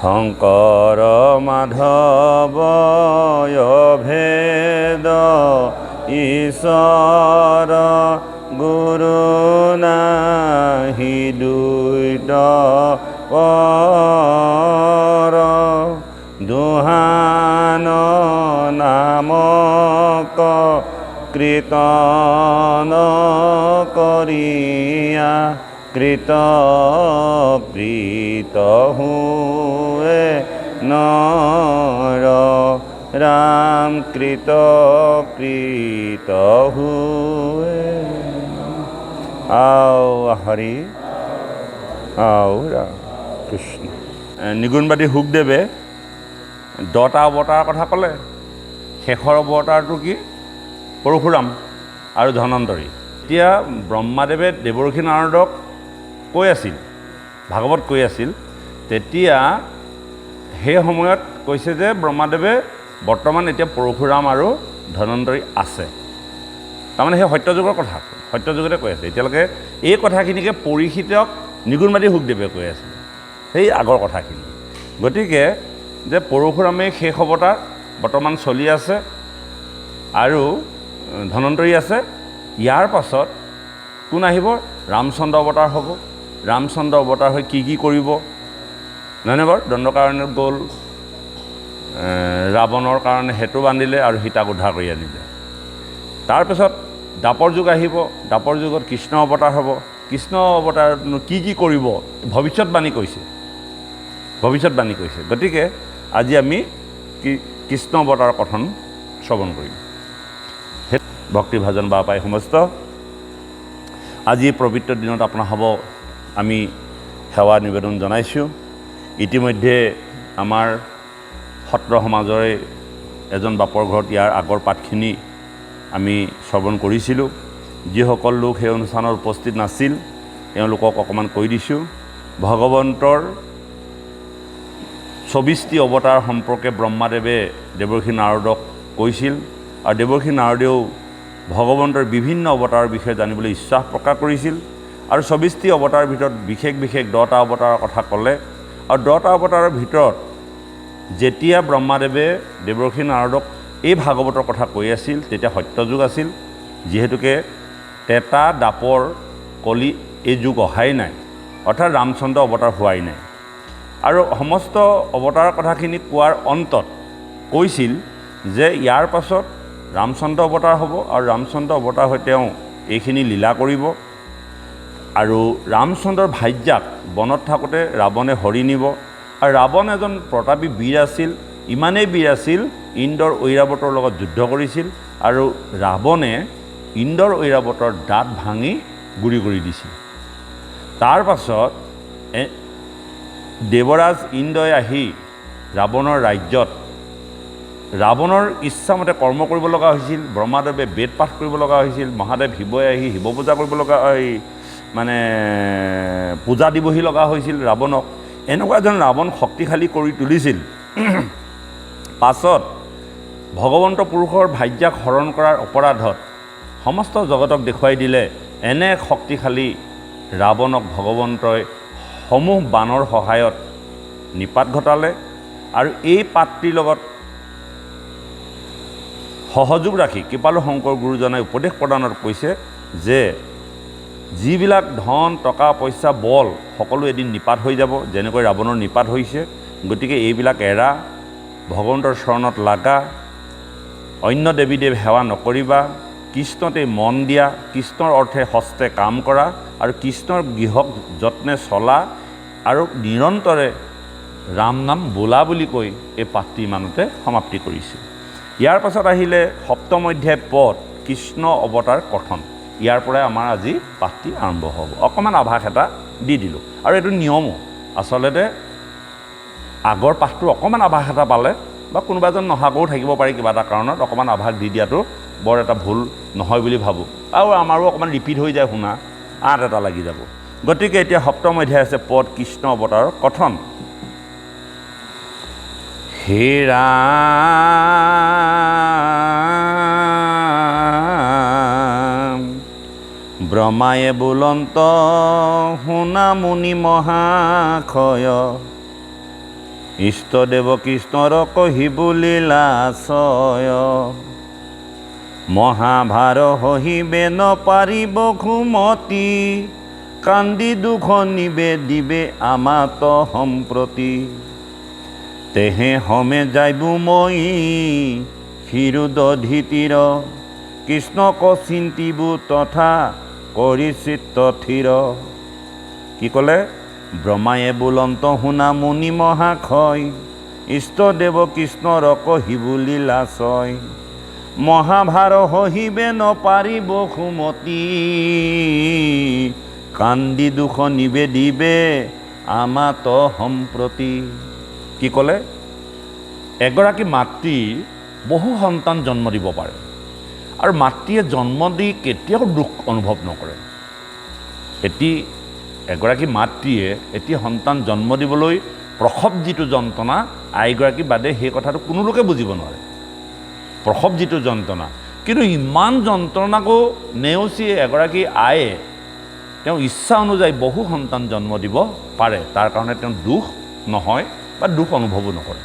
শংকৰ মাধৱয় ভেদ ঈশ্বৰ গুৰু নাহি দুইত পৰ দুহান নামক কীৰ্তন কৰিয়া কৃত প্ৰীত হুৱে নৰ ৰাম কৃত প্ৰীত হুৱে আও হৰি আও ৰাম কৃষ্ণ। নিগুণবাদী শুকদেৱে 10টা অৱতাৰৰ কথা ক'লে। শেষৰ অৱতাৰটো কি? পৰশুৰাম আৰু ধনন্তৰী। এতিয়া ব্ৰহ্মাদেৱে দেৱৰ্ষি নাৰদক কৈ আছিল, ভাগৱত কৈ আছিল, তেতিয়া সেই সময়ত কৈছে যে ব্ৰহ্মাদেৱে বৰ্তমান এতিয়া পৰশুৰাম আৰু ধনন্তৰী আছে। তাৰমানে সেই সত্যযুগৰ কথা, সত্যযুগতে কৈ আছে। এতিয়ালৈকে এই কথাখিনিকে পৰীক্ষিতক নিগুণবাদী শুকদেৱে কৈ আছিল, সেই আগৰ কথাখিনি। গতিকে যে পৰশুৰামেই শেষ অৱতাৰ বৰ্তমান চলি আছে আৰু ধনন্তৰী আছে। ইয়াৰ পাছত কোন আহিব? ৰামচন্দ্ৰ অৱতাৰ হ'ব। ৰামচন্দ্ৰ অৱতাৰ হৈ কি কৰিব? নহয়নে বাৰু? দণ্ডকাৰণ্যত গ'ল, ৰাৱণৰ কাৰণে সেতু বান্ধিলে আৰু সীতাক উদ্ধাৰ কৰি আনিলে। তাৰপিছত দ্বাপৰ যুগ আহিব। দ্বাপৰ যুগত কৃষ্ণ অৱতাৰ হ'ব। কৃষ্ণ অৱতাৰনো কি কৰিব? ভৱিষ্যতবাণী কৈছে, ভৱিষ্যতবাণী কৈছে। গতিকে আজি আমি কৃষ্ণ অৱতাৰৰ কথন শ্ৰৱণ কৰিম। ভক্তিভাজন বা পাই সমস্ত আজি পবিত্ৰ দিনত আপোনাৰ হ'ব আমি সেৱা নিবেদন জনাইছোঁ। ইতিমধ্যে আমাৰ সত্ৰ সমাজৰে এজন বাপৰ ঘৰত ইয়াৰ আগৰ পাঠখিনি আমি শ্ৰৱণ কৰিছিলোঁ। যিসকল লোক সেই অনুষ্ঠানত উপস্থিত নাছিল তেওঁলোকক অকণমান কৈ দিছোঁ। ভগৱন্তৰ 24টি অৱতাৰ সম্পৰ্কে ব্ৰহ্মাদেৱে দেৱৰ্ষি নাৰদক কৈছিল আৰু দেৱৰ্ষি নাৰদেও ভগৱন্তৰ বিভিন্ন অৱতাৰৰ বিষয়ে জানিবলৈ ইচ্ছা প্ৰকাশ কৰিছিল। আৰু 24টি অৱতাৰৰ ভিতৰত বিশেষ 10টা অৱতাৰৰ কথা ক'লে। আৰু 10টা অৱতাৰৰ ভিতৰত যেতিয়া ব্ৰহ্মাদেৱে দেৱৰ্ষি নাৰদক এই ভাগৱতৰ কথা কৈ আছিল তেতিয়া সত্যযুগ আছিল, যিহেতুকে তেতা দাপৰ কলি এই যুগ অহাই নাই, অৰ্থাৎ ৰামচন্দ্ৰ অৱতাৰ হোৱাই নাই। আৰু সমস্ত অৱতাৰৰ কথাখিনি কোৱাৰ অন্তত কৈছিল যে ইয়াৰ পাছত ৰামচন্দ্ৰ অৱতাৰ হ'ব আৰু ৰামচন্দ্ৰ অৱতাৰ হৈ তেওঁ এইখিনি লীলা কৰিব। আৰু ৰামচন্দ্ৰৰ ভাৰ্যাক বনত থাকোঁতে ৰাৱণে হৰি নিব। আৰু ৰাৱণ এজন প্ৰতাপী বীৰ আছিল, ইমানেই বীৰ আছিল ইন্দ্ৰৰ ঐৰাৱতৰ লগত যুদ্ধ কৰিছিল আৰু ৰাৱণে ইন্দ্ৰৰ ঐৰাৱতৰ দাঁত ভাঙি গুৰি কৰি দিছিল। তাৰ পাছত দেৱৰাজ ইন্দ্ৰই আহি ৰাৱণৰ ৰাজ্যত ৰাৱণৰ ইচ্ছামতে কৰ্ম কৰিব লগা হৈছিল। ব্ৰহ্মাদেৱে বেদ পাঠ কৰিব লগা হৈছিল। মহাদেৱ শিৱই আহি শিৱ পূজা কৰিব লগা মানে পূজা দিবহি লগা হৈছিল ৰাৱণক। এনেকুৱা এজন ৰাৱণ শক্তিশালী কৰি তুলিছিল। পাছত ভগৱন্ত পুৰুষৰ ভাৰ্যাক হৰণ কৰাৰ অপৰাধত সমস্ত জগতক দেখুৱাই দিলে এনে শক্তিশালী ৰাৱণক ভগৱন্তই সমূহ বানৰ সহায়ত নিপাত ঘটালে। আৰু এই পাত্ৰীৰ লগত সহযোগ ৰাখি কৃপালু শংকৰ গুৰুজনাই উপদেশ প্ৰদানত কৈছে যে যিবিলাক ধন টকা পইচা বল সকলো এদিন নিপাত হৈ যাব, যেনেকৈ ৰাৱণৰ নিপাত হৈছে। গতিকে এইবিলাক এৰা, ভগৱন্তৰ চৰণত লাগা, অন্য দেৱী দেৱ সেৱা নকৰিবা, কৃষ্ণতে মন দিয়া, কৃষ্ণৰ অৰ্থে হস্তে কাম কৰা আৰু কৃষ্ণৰ গৃহক যত্নে চলা আৰু নিৰন্তৰে ৰাম নাম বোলা বুলি কৈ এই পাঠটি ইমানতে সমাপ্তি কৰিছে। ইয়াৰ পাছত আহিলে সপ্তম অধ্যায় পদ কৃষ্ণ অৱতাৰ কথন। ইয়াৰ পৰাই আমাৰ আজি পাঠটি আৰম্ভ হ'ব। অকণমান আভাস এটা দি দিলোঁ আৰু এইটো নিয়মো। আচলতে আগৰ পাঠটো অকণমান আভাস এটা পালে বা কোনোবা এজন নহাকৈও থাকিব পাৰি কিবা এটা কাৰণত, অকণমান আভাস দি দিয়াটো বৰ এটা ভুল নহয় বুলি ভাবোঁ। আৰু আমাৰো অকণমান ৰিপিট হৈ যায়, শুনা আঁত এটা লাগি যাব। গতিকে এতিয়া সপ্তম অধ্যায় আছে পদ কৃষ্ণ অৱতাৰৰ কথন। হে ৰাম ব্ৰহ্মায়ে বুলন্ত শুনা মুনি মহাশয় ইষ্টদেৱ কৃষ্ণৰ কহিবু লীলাশয় মহাভাৰ সহিবে নপাৰিব ঘুমতি কান্দি দুখ নিবে দিবে আমাত সম্প্ৰতি তেহে হমে যাইবু মই ক্ষীৰোদধিতীৰ কৃষ্ণক চিন্তিবু তথা কৰি চিত্ত থিৰ কি ক'লে ব্ৰহ্মায়ে বুলন্ত শুনা মুনি মহাশয় ইষ্টদেৱ কৃষ্ণৰ কহিবু লীলাশয় মহাভাৰ সহিবে নপাৰিব সুমতি কান্দি দুখ নিবেদিবে আমাত সম্প্ৰতি কি ক'লে এগৰাকী মাতৃ বহু সন্তান জন্ম দিব পাৰে আৰু মাতৃয়ে জন্ম দি কেতিয়াও দুখ অনুভৱ নকৰে এগৰাকী মাতৃয়ে এটি সন্তান জন্ম দিবলৈ প্ৰসৱ যিটো যন্ত্ৰণা আইগৰাকী বাদে সেই কথাটো কোনো লোকে বুজিব নোৱাৰে প্ৰসৱ যিটো যন্ত্ৰণা কিন্তু ইমান যন্ত্ৰণাকো নেওচি এগৰাকী আয়ে তেওঁ ইচ্ছা অনুযায়ী বহু সন্তান জন্ম দিব পাৰে তাৰ কাৰণে তেওঁ দুখ নহয় বা দুখ অনুভৱো নকৰে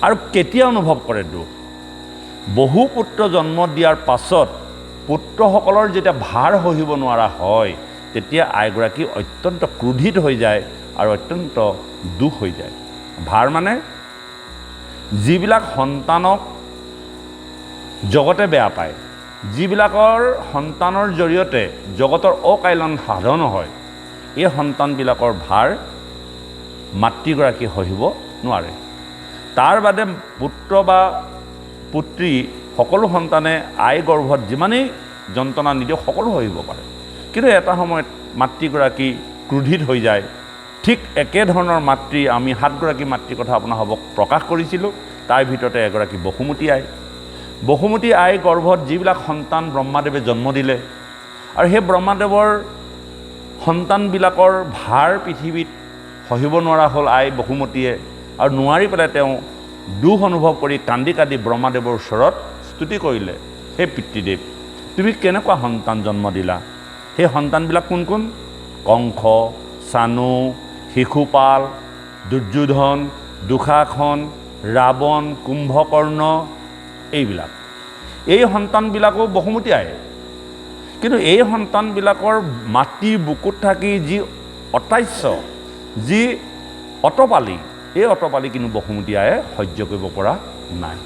আৰু কেতিয়া অনুভৱ কৰে দুখ বহু পুত্ৰ জন্ম দিয়াৰ পাছত পুত্ৰসকলৰ যেতিয়া ভাৰ সহিব নোৱাৰা হয় তেতিয়া আইগৰাকী অত্যন্ত ক্ৰোধিত হৈ যায় আৰু অত্যন্ত দুখ হৈ যায় ভাৰ মানে যিবিলাক সন্তানক জগতে বেয়া পায় যিবিলাকৰ সন্তানৰ জৰিয়তে জগতৰ অকাল্যাণ সাধন হয় এই সন্তানবিলাকৰ ভাৰ মাতৃগৰাকী সহিব নোৱাৰে তাৰ বাদে পুত্ৰ বা পুত্ৰী সকলো সন্তানে আই গৰ্ভত যিমানেই যন্ত্ৰণা নিদিয়ক সকলো সহিব পাৰে কিন্তু এটা সময়ত মাতৃগৰাকী ক্ৰোধিত হৈ যায় ঠিক একেধৰণৰ মাতৃ আমি 7গৰাকী মাতৃৰ কথা আপোনালোকক প্ৰকাশ কৰিছিলোঁ তাৰ ভিতৰতে এগৰাকী বসুমতী আই গৰ্ভত যিবিলাক সন্তান ব্ৰহ্মাদেৱে জন্ম দিলে আৰু সেই ব্ৰহ্মাদেৱৰ সন্তানবিলাকৰ ভাৰ পৃথিৱীত সহিব নোৱাৰা হ'ল আই বসুমতীয়ে আৰু নোৱাৰি পেলাই তেওঁ দুখ অনুভৱ কৰি কান্দি কান্দি ব্ৰহ্মাদেৱৰ ওচৰত স্তুতি কৰিলে হে পিতৃদেৱ তুমি কেনেকুৱা সন্তান জন্ম দিলা সেই সন্তানবিলাক কোন কোন কংস চানু শিশুপাল দুৰ্যোধন দুঃশাসন ৰাৱণ কুম্ভকৰ্ণ এইবিলাক এই সন্তানবিলাকো বসুমতী আয়ে কিন্তু এই সন্তানবিলাকৰ মাতৃৰ বুকুত থাকি যি অতাস্য যি অটপালি এই অটপালি কিন্তু বসুমতী আয়ে সহ্য কৰিব পৰা নাই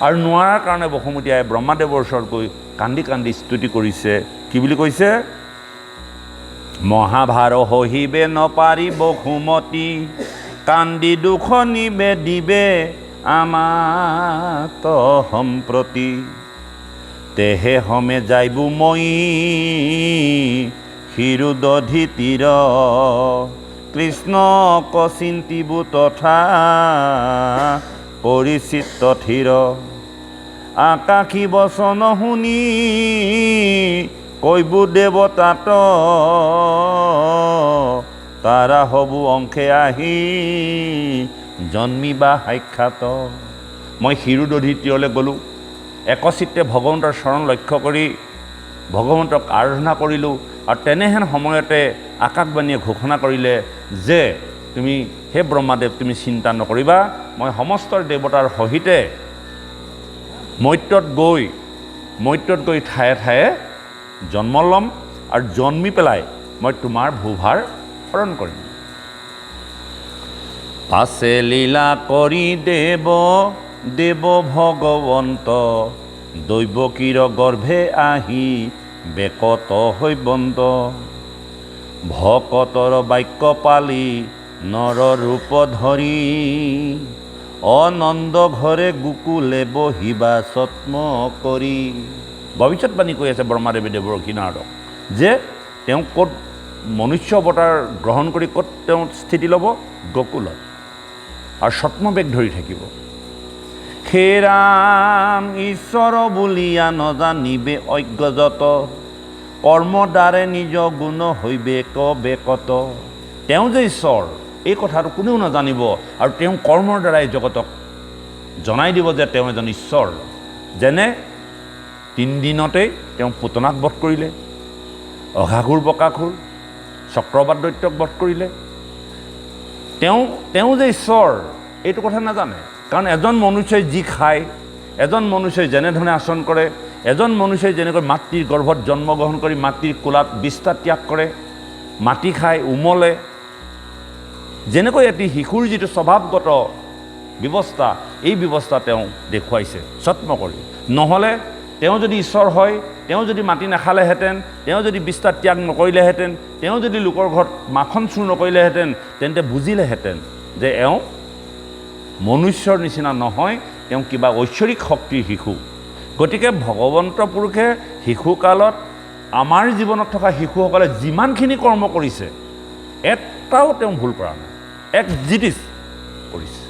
আৰু নোৱাৰাৰ কাৰণে বসুমতী আয়ে ব্ৰহ্মাদেৱৰ ওচৰত গৈ কান্দি কান্দি স্তুতি কৰিছে কি বুলি কৈছে মহাভাৰ সহিবে নপাৰি বসুমতী কান্দি দুখ নিবে দিবে আমাত সম্প্ৰতি তেহে হমে যাইবু মই ক্ষীৰোদধিতীৰ কৃষ্ণক চিন্তিবু তথা কৰি চিত্ত থিৰ আকাশী বচন শুনি কৈবু দেৱতাত তাৰা হবু অংশে আহি জন্মিবা সাক্ষাৎ মই ক্ষীৰোদধিতীৰলৈ গ'লোঁ একচিত্তে ভগৱন্তৰ চৰণ লক্ষ্য কৰি ভগৱন্তক আৰাধনা কৰিলোঁ আৰু তেনেহেন সময়তে আকাশবাণীয়ে ঘোষণা কৰিলে যে তুমি হে ব্ৰহ্মাদেৱ তুমি চিন্তা নকৰিবা মই সমস্ত দেৱতাৰ সহিতে মৰ্ত্যত গৈ ঠায়ে ঠায়ে জন্ম ল'ম আৰু জন্মি পেলাই মই তোমাৰ ভূভাৰ হৰণ কৰিম পাছে লীলা কৰি দেৱ ভগৱন্ত দৈৱকীৰ গৰ্ভে আহি বেকত হৈ বন্ত ভকতৰ বাক্য পালি নৰ ৰূপ ধৰি অনন্দ ঘৰে গোকুলে বহিবা ছত্ম কৰি ভৱিষ্যতবাণী কৈ আছে ব্ৰহ্মাদেৱে দেৱৰ্ষি নাৰদক যে তেওঁ ক'ত মনুষ্য অৱতাৰ গ্ৰহণ কৰি ক'ত তেওঁ স্থিতি ল'ব গোকুলত আৰু ছত্মবেগ ধৰি থাকিব হে ৰাম ঈশ্বৰ বুলিয়া নজানিবে অজ্ঞযত কৰ্ম দ্বাৰে নিজ গুণ হৈবে বেকত তেওঁ যে ঈশ্বৰ এই কথাটো কোনেও নাজানিব আৰু তেওঁ কৰ্মৰ দ্বাৰাই জগতক জনাই দিব যে তেওঁ এজন ঈশ্বৰ যেনে 3 দিনতেই তেওঁ পুতনাক বধ কৰিলে অঘাসুৰ বকাসুৰ চক্ৰবাদ দৈত্যক বধ কৰিলে তেওঁ যে ঈশ্বৰ এইটো কথা নাজানে। কাৰণ এজন মনুষ্যই যি খায়, এজন মনুষ্যই যেনেধৰণে আচৰণ কৰে, এজন মনুষ্যই যেনেকৈ মাতৃৰ গৰ্ভত জন্মগ্ৰহণ কৰি মাতৃৰ কোলাত বিস্তাৰ ত্যাগ কৰে, মাটি খায়, উমলে, যেনেকৈ এটি শিশুৰ যিটো স্বভাৱগত ব্যৱস্থা, এই ব্যৱস্থা তেওঁ দেখুৱাইছে ছদ্ম কৰি। নহ'লে তেওঁ যদি ঈশ্বৰ হয়, তেওঁ যদি মাটি নাখালেহেঁতেন, তেওঁ যদি বিস্তাৰ ত্যাগ নকৰিলেহেঁতেন, তেওঁ যদি লোকৰ ঘৰত মাখন চুৰ নকৰিলেহেঁতেন, তেন্তে বুজিলেহেঁতেন যে এওঁ মনুষ্যৰ নিচিনা নহয়, তেওঁ কিবা ঐশ্বৰিক শক্তিৰ শিশু। গতিকে ভগৱন্ত পুৰুষে শিশুকালত আমাৰ জীৱনত থকা শিশুসকলে যিমানখিনি কৰ্ম কৰিছে, এটাও তেওঁ ভুল কৰা নাই, একজিটিছ কৰিছে।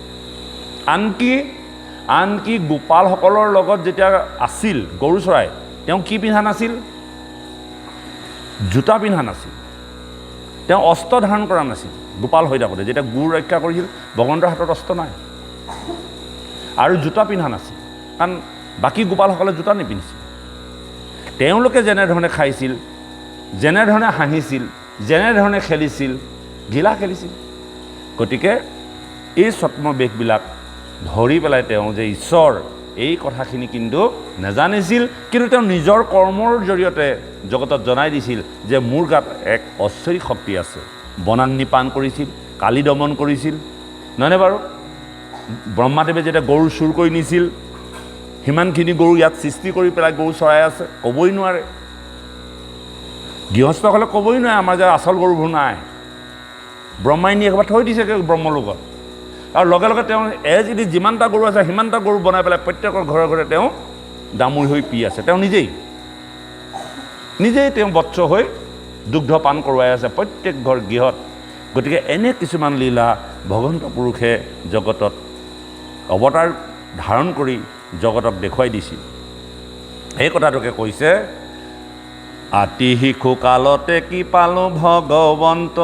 আনকি গোপালসকলৰ লগত যেতিয়া আছিল গৰু চৰাই, তেওঁ কি পিন্ধা নাছিল? জোতা পিন্ধা নাছিল, তেওঁ অস্ত্ৰ ধাৰণ কৰা নাছিল। গোপাল হৈ থাকোঁতে যেতিয়া গুৰ ৰক্ষা কৰিছিল, ভগৱন্তৰ হাতত অস্ত্ৰ নাই আৰু জোতা পিন্ধা নাছিল, কাৰণ বাকী গোপালসকলে জোতা নিপিন্ধিছিল। তেওঁলোকে যেনেধৰণে খাইছিল, যেনেধৰণে হাঁহিছিল, যেনেধৰণে খেলিছিল, ঘিলা খেলিছিল। গতিকে এই ছদ্মবেশবিলাক ধৰি পেলাই তেওঁ যে ঈশ্বৰ, এই কথাখিনি কিন্তু নাজানিছিল, কিন্তু তেওঁ নিজৰ কৰ্মৰ জৰিয়তে জগতত জনাই দিছিল যে মোৰ গাত এক ঐশ্বৰিক শক্তি আছে। বনাগ্নি পান কৰিছিল, কালি দমন কৰিছিল, নহয়নে বাৰু? ব্ৰহ্মাদেৱে যেতিয়া গৰু চুৰ কৰি নিছিল, সিমানখিনি গৰু ইয়াত সৃষ্টি কৰি পেলাই গৰু চৰাই আছে, ক'বই নোৱাৰে। গৃহস্থসকলে ক'বই নোৱাৰে আমাৰ যে আচল গৰুবোৰ নাই, ব্ৰহ্মাই নি একেবাৰে থৈ দিছে ব্ৰহ্মলোকত। আৰু লগে লগে তেওঁ যদি যিমানটা গৰু আছে সিমানটা গৰু বনাই পেলাই প্ৰত্যেকৰ ঘৰে ঘৰে তেওঁ দামুৰি হৈ পি আছে। তেওঁ নিজেই তেওঁ বৎস হৈ দুগ্ধ পান কৰোৱাই আছে প্ৰত্যেক ঘৰ গৃহত। গতিকে এনে কিছুমান লীলা ভগৱন্ত পুৰুষে জগতত অৱতাৰ ধাৰণ কৰি জগতক দেখুৱাই দিছিল। এই কথাটোকে কৈছে, আতি শিশু কালতে কি পালোঁ ভগৱন্ত,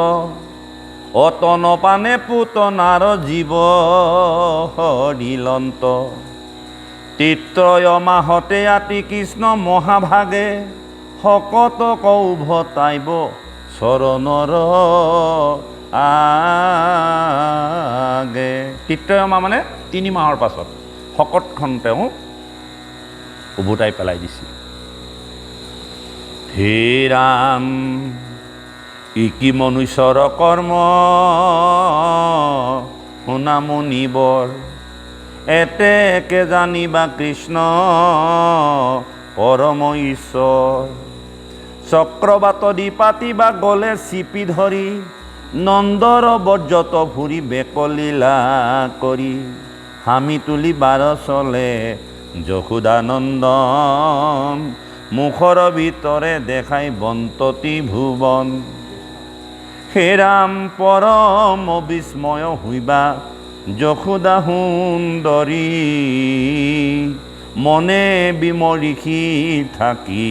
অতন পানে পুতনাৰ জীৱ হৰিলন্ত। তৃতীয় মাহতে আতি কৃষ্ণ মহাভাগে, শকত কৌভতাইব চৰণৰ আগে। তৃতীয় মাহ মানে 3 মাহৰ পাছত শকতখন তেওঁ উভতাই পেলাই দিছিল। হে ৰাম, ই কি মনুষ্যৰ কৰ্ম, শুনা মুনিবৰ, এতেকে জানিবা কৃষ্ণ পৰম ঈশ্বৰ। চক্ৰবাত দি পাতিবা গ'লে চিপি ধৰি, নন্দৰ বৰ্জত ফুৰি বেকলীলা কৰি। হামি তুলি বাৰ চলে যশোদানন্দন, মুখৰ ভিতৰে দেখাই বন্ততি ভুৱন। হে ৰাম পৰম বিস্ময় হইবা যশোদা সুন্দৰী, মনে বিমৰিষি থাকি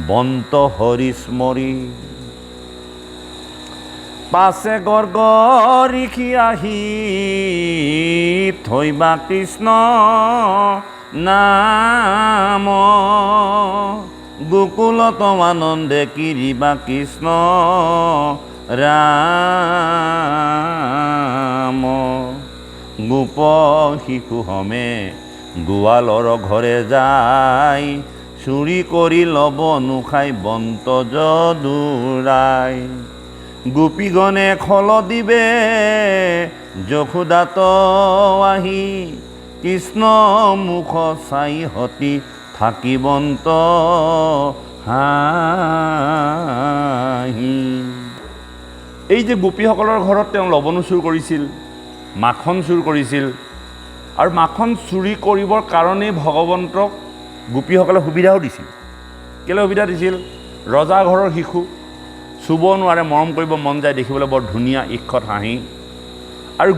বন্ত হৰিস্মৰি। পাছে গৰ্গ ঋষি আহি থৈবা কৃষ্ণ নাম, গোকুলত আনন্দে কিৰিবা কৃষ্ণ ৰাম। গোপ শিশু হমে গোৱালৰ ঘৰে যায়, চুৰি কৰি ল'ব নোখাই বন্ত যদুৰাই। গোপীগণে খল দিবে যশোদাত আহি, কৃষ্ণ মুখ চাই হতি থাকিবন্ত হাঁহি। এই যে গোপীসকলৰ ঘৰত তেওঁ লৱণো চুৰ কৰিছিল, মাখন চুৰ কৰিছিল, আৰু মাখন চুৰি কৰিবৰ কাৰণেই ভগৱন্তক গোপীসকলে সুবিধাও দিছিল। কেলৈ সুবিধা দিছিল? ৰজা ঘৰৰ শিশু, চুব নোৱাৰে, মৰম কৰিব মন যায়, দেখিবলৈ বৰ ধুনীয়া, ঈক্ষত হাঁহি। আৰু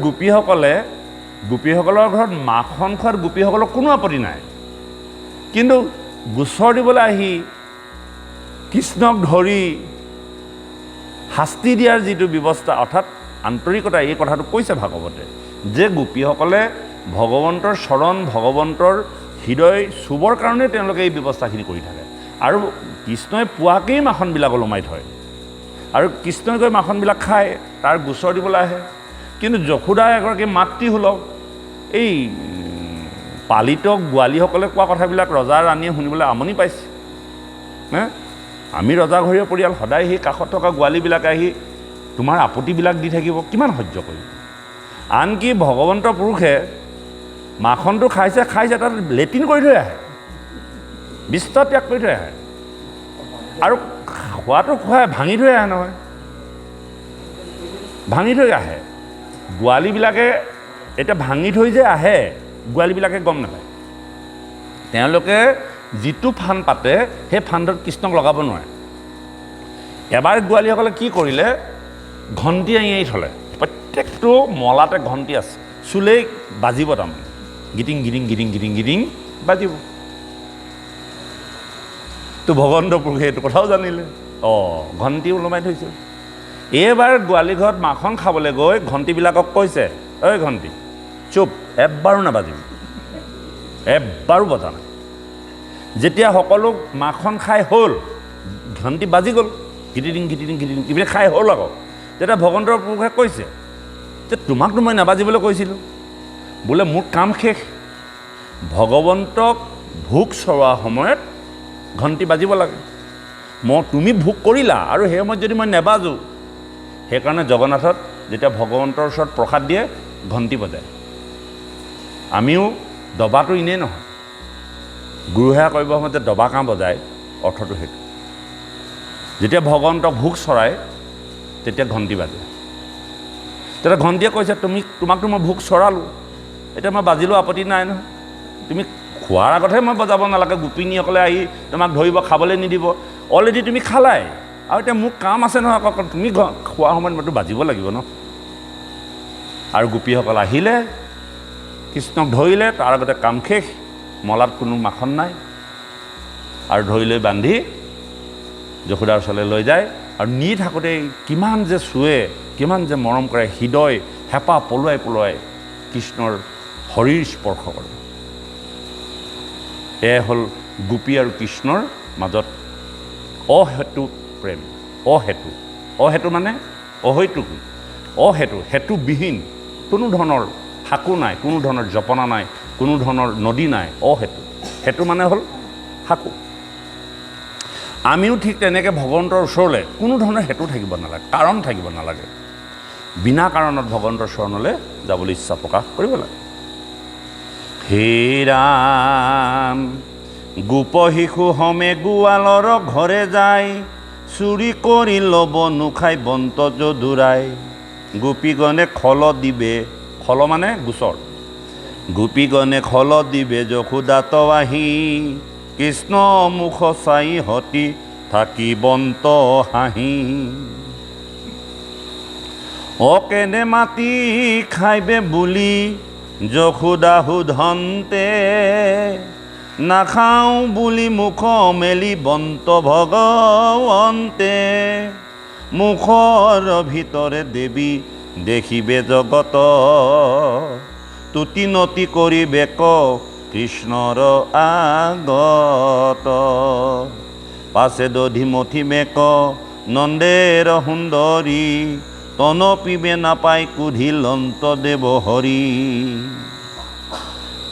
গোপীসকলৰ ঘৰত মাখন খোৱাত গোপীসকলৰ কোনো আপত্তি নাই, কিন্তু গোচৰ দিবলৈ আহি কৃষ্ণক ধৰি শাস্তি দিয়াৰ যিটো ব্যৱস্থা, অৰ্থাৎ আন্তৰিকতা, এই কথাটো কৈছে ভাগৱতে যে গোপীসকলে ভগৱন্তৰ চৰণ, ভগৱন্তৰ হৃদয় চুবৰ কাৰণে তেওঁলোকে এই ব্যৱস্থাখিনি কৰি থাকে। আৰু কৃষ্ণই পোৱাকেই মাখনবিলাক ওলমাই থয়, আৰু কৃষ্ণই গৈ মাখনবিলাক খায়, তাৰ গোচৰ দিবলৈ আহে। কিন্তু যশোদা এগৰাকী মাতৃসুলভ। এই পালিত গোৱালীসকলে কোৱা কথাবিলাক ৰজা ৰাণীয়ে শুনিবলৈ আমনি পাইছে। আমি ৰজাঘৰীয়া পৰিয়াল, সদায় সেই কাষত থকা গোৱালীবিলাকে আহি তোমাৰ আপত্তিবিলাক দি থাকিব, কিমান সহ্য কৰিব। আনকি ভগৱন্ত পুৰুষে মাখনটো খাইছে তাত লেট্ৰিন কৰি থৈ আহে, বিস্ত ত্যাগ কৰি থৈ আহে, আৰু খোৱাটো খুৱাই ভাঙি থৈ আহে নহয়, ভাঙি থৈ আহে। গোৱালীবিলাকে এতিয়া ভাঙি থৈ যে আহে, গোৱালীবিলাকে গম নাপায়। তেওঁলোকে যিটো ফাণ্ড পাতে সেই ফাণ্ডত কৃষ্ণক লগাব নোৱাৰে। এবাৰ গোৱালীসকলে কি কৰিলে, ঘণ্টি আঁৰি থ'লে, প্ৰত্যেকটো মলাতে ঘণ্টি আছে, চুলেই বাজিব, তাৰমানে গিটিং গিটিং গিটিং গিটিং গিটিং বাজিব। তো ভগৱন্ত পুৰুষে এইটো কথাও জানিলে, ঘণ্টি ওলমাই থৈছে। এইবাৰ গোৱালী ঘৰত মাখন খাবলৈ গৈ ঘণ্টিবিলাকক কৈছে, ঐ ঘণ্টি চুপ, এবাৰো নাবাজিবি, এবাৰো বজা নাই। যেতিয়া সকলো মাখন খাই হ'ল, ঘণ্টি বাজি গ'ল, গিটিং গিটিং গিটিং এইবিলাক খাই হ'ল। আকৌ তেতিয়া ভগৱন্ত পুৰুষে কৈছে যে তোমাকতো মই নাবাজিবলৈ কৈছিলোঁ, বোলে মোৰ কাম শেষ। ভগৱন্তক ভোগ চৰোৱা সময়ত ঘণ্টি বাজিব লাগে। তুমি ভোগ কৰিলা আৰু সেই সময়ত যদি মই নেবাজোঁ, সেইকাৰণে জগন্নাথত যেতিয়া ভগৱন্তৰ ওচৰত প্ৰসাদ দিয়ে, ঘণ্টি বজায়। আমিও দবাটো এনেই নহয়, গুৰুসেৱা কৰিব সময়ত যে দবা কাঁ বজায়, অৰ্থটো সেইটো। যেতিয়া ভগৱন্তক ভোগ চৰায় তেতিয়া ঘণ্টি বাজে। তেতিয়া ঘণ্টিয়ে কৈছে তোমাকতো মই ভোগ চৰালোঁ, এতিয়া মই বাজিলোঁ, আপত্তি নাই নহয়। তুমি খোৱাৰ আগতহে মই বজাব নালাগে, গোপিনীসকলে আহি তোমাক ধৰিব, খাবলৈ নিদিব। অলৰেডি তুমি খালাই, আৰু এতিয়া মোক কাম আছে নহয়, আকৌ তুমি খোৱাৰ সময়ত মইতো বাজিব লাগিব ন। আৰু গোপীসকল আহিলে, কৃষ্ণক ধৰিলে, তাৰ আগতে কাম শেষ, মলাত কোনো মাখন নাই, আৰু ধৰি লৈ বান্ধি যশোদাৰ ওচৰলৈ লৈ যায়। আৰু নি থাকোঁতে কিমান যে চুৱে, কিমান যে মৰম কৰে, হৃদয় হেঁপাহ পলুৱাই পলুৱাই কৃষ্ণৰ শৰীৰ স্পৰ্শ কৰে। এয়া হ'ল গোপী আৰু কৃষ্ণৰ মাজত অহেতু প্ৰেম। অহেতু মানে অহৈতুক, হেতুবিহীন, কোনো ধৰণৰ সাকু নাই, কোনো ধৰণৰ জপনা নাই, কোনো ধৰণৰ নদী নাই, হেতু মানে হ'ল সাকু। আমিও ঠিক তেনেকৈ ভগৱন্তৰ ওচৰলৈ কোনো ধৰণৰ হেতু থাকিব নালাগে, কাৰণ থাকিব নালাগে। বিনা কাৰণত ভগৱন্তৰ চৰণলৈ যাবলৈ ইচ্ছা প্ৰকাশ কৰিব লাগে। হে ৰাম, গোপ শিশু হমে গোৱালৰ ঘৰে যায়, চুৰি কৰি ল'ব নোখাই বন্ত যদুৰাই। গোপীগণে খল দিবে, খল মানে গোচৰ, গোপীগণে খল দিবে যশোদাত আহি, কৃষ্ণ মুখ চাই হতি থাকি বন্ত হাঁহি। অকেনে মাতি খাইবে বুলি যশোদা সোধন্তে, নাখাওঁ বুলি মুখ মেলি বন্ত ভগৱন্তে। মুখৰ ভিতৰে দেৱী দেখিবে জগত, তুতি নতি কৰিবে ক কৃষ্ণৰ আগত। পাছে দধি মঠি মেক নন্দেৰ সুন্দৰী, তন পিবে নাপাই কুধিলন্ত দেৱ হৰি।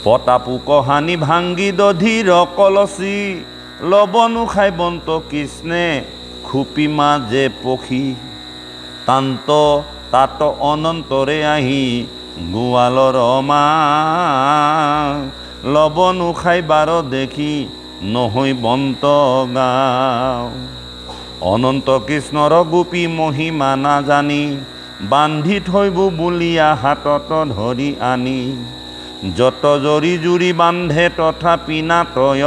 পতাপু কহানি ভাঙ্গি দধিৰ কলচি, লবনো খাই বন্ত কৃষ্ণে খুপি মাজে পখি। তান্ত তাত অনন্তৰে আহি গোৱালৰ মা, লবনো খাই বাৰ দেখি নহৈ বন্ত গাঁও। অনন্ত কৃষ্ণৰ গোপী মহিমা নাজানি, বান্ধি থৈবো বুলিয়া হাতত ধৰি আনি। যত জৰি জুৰি বান্ধে তথাপি নাতয়,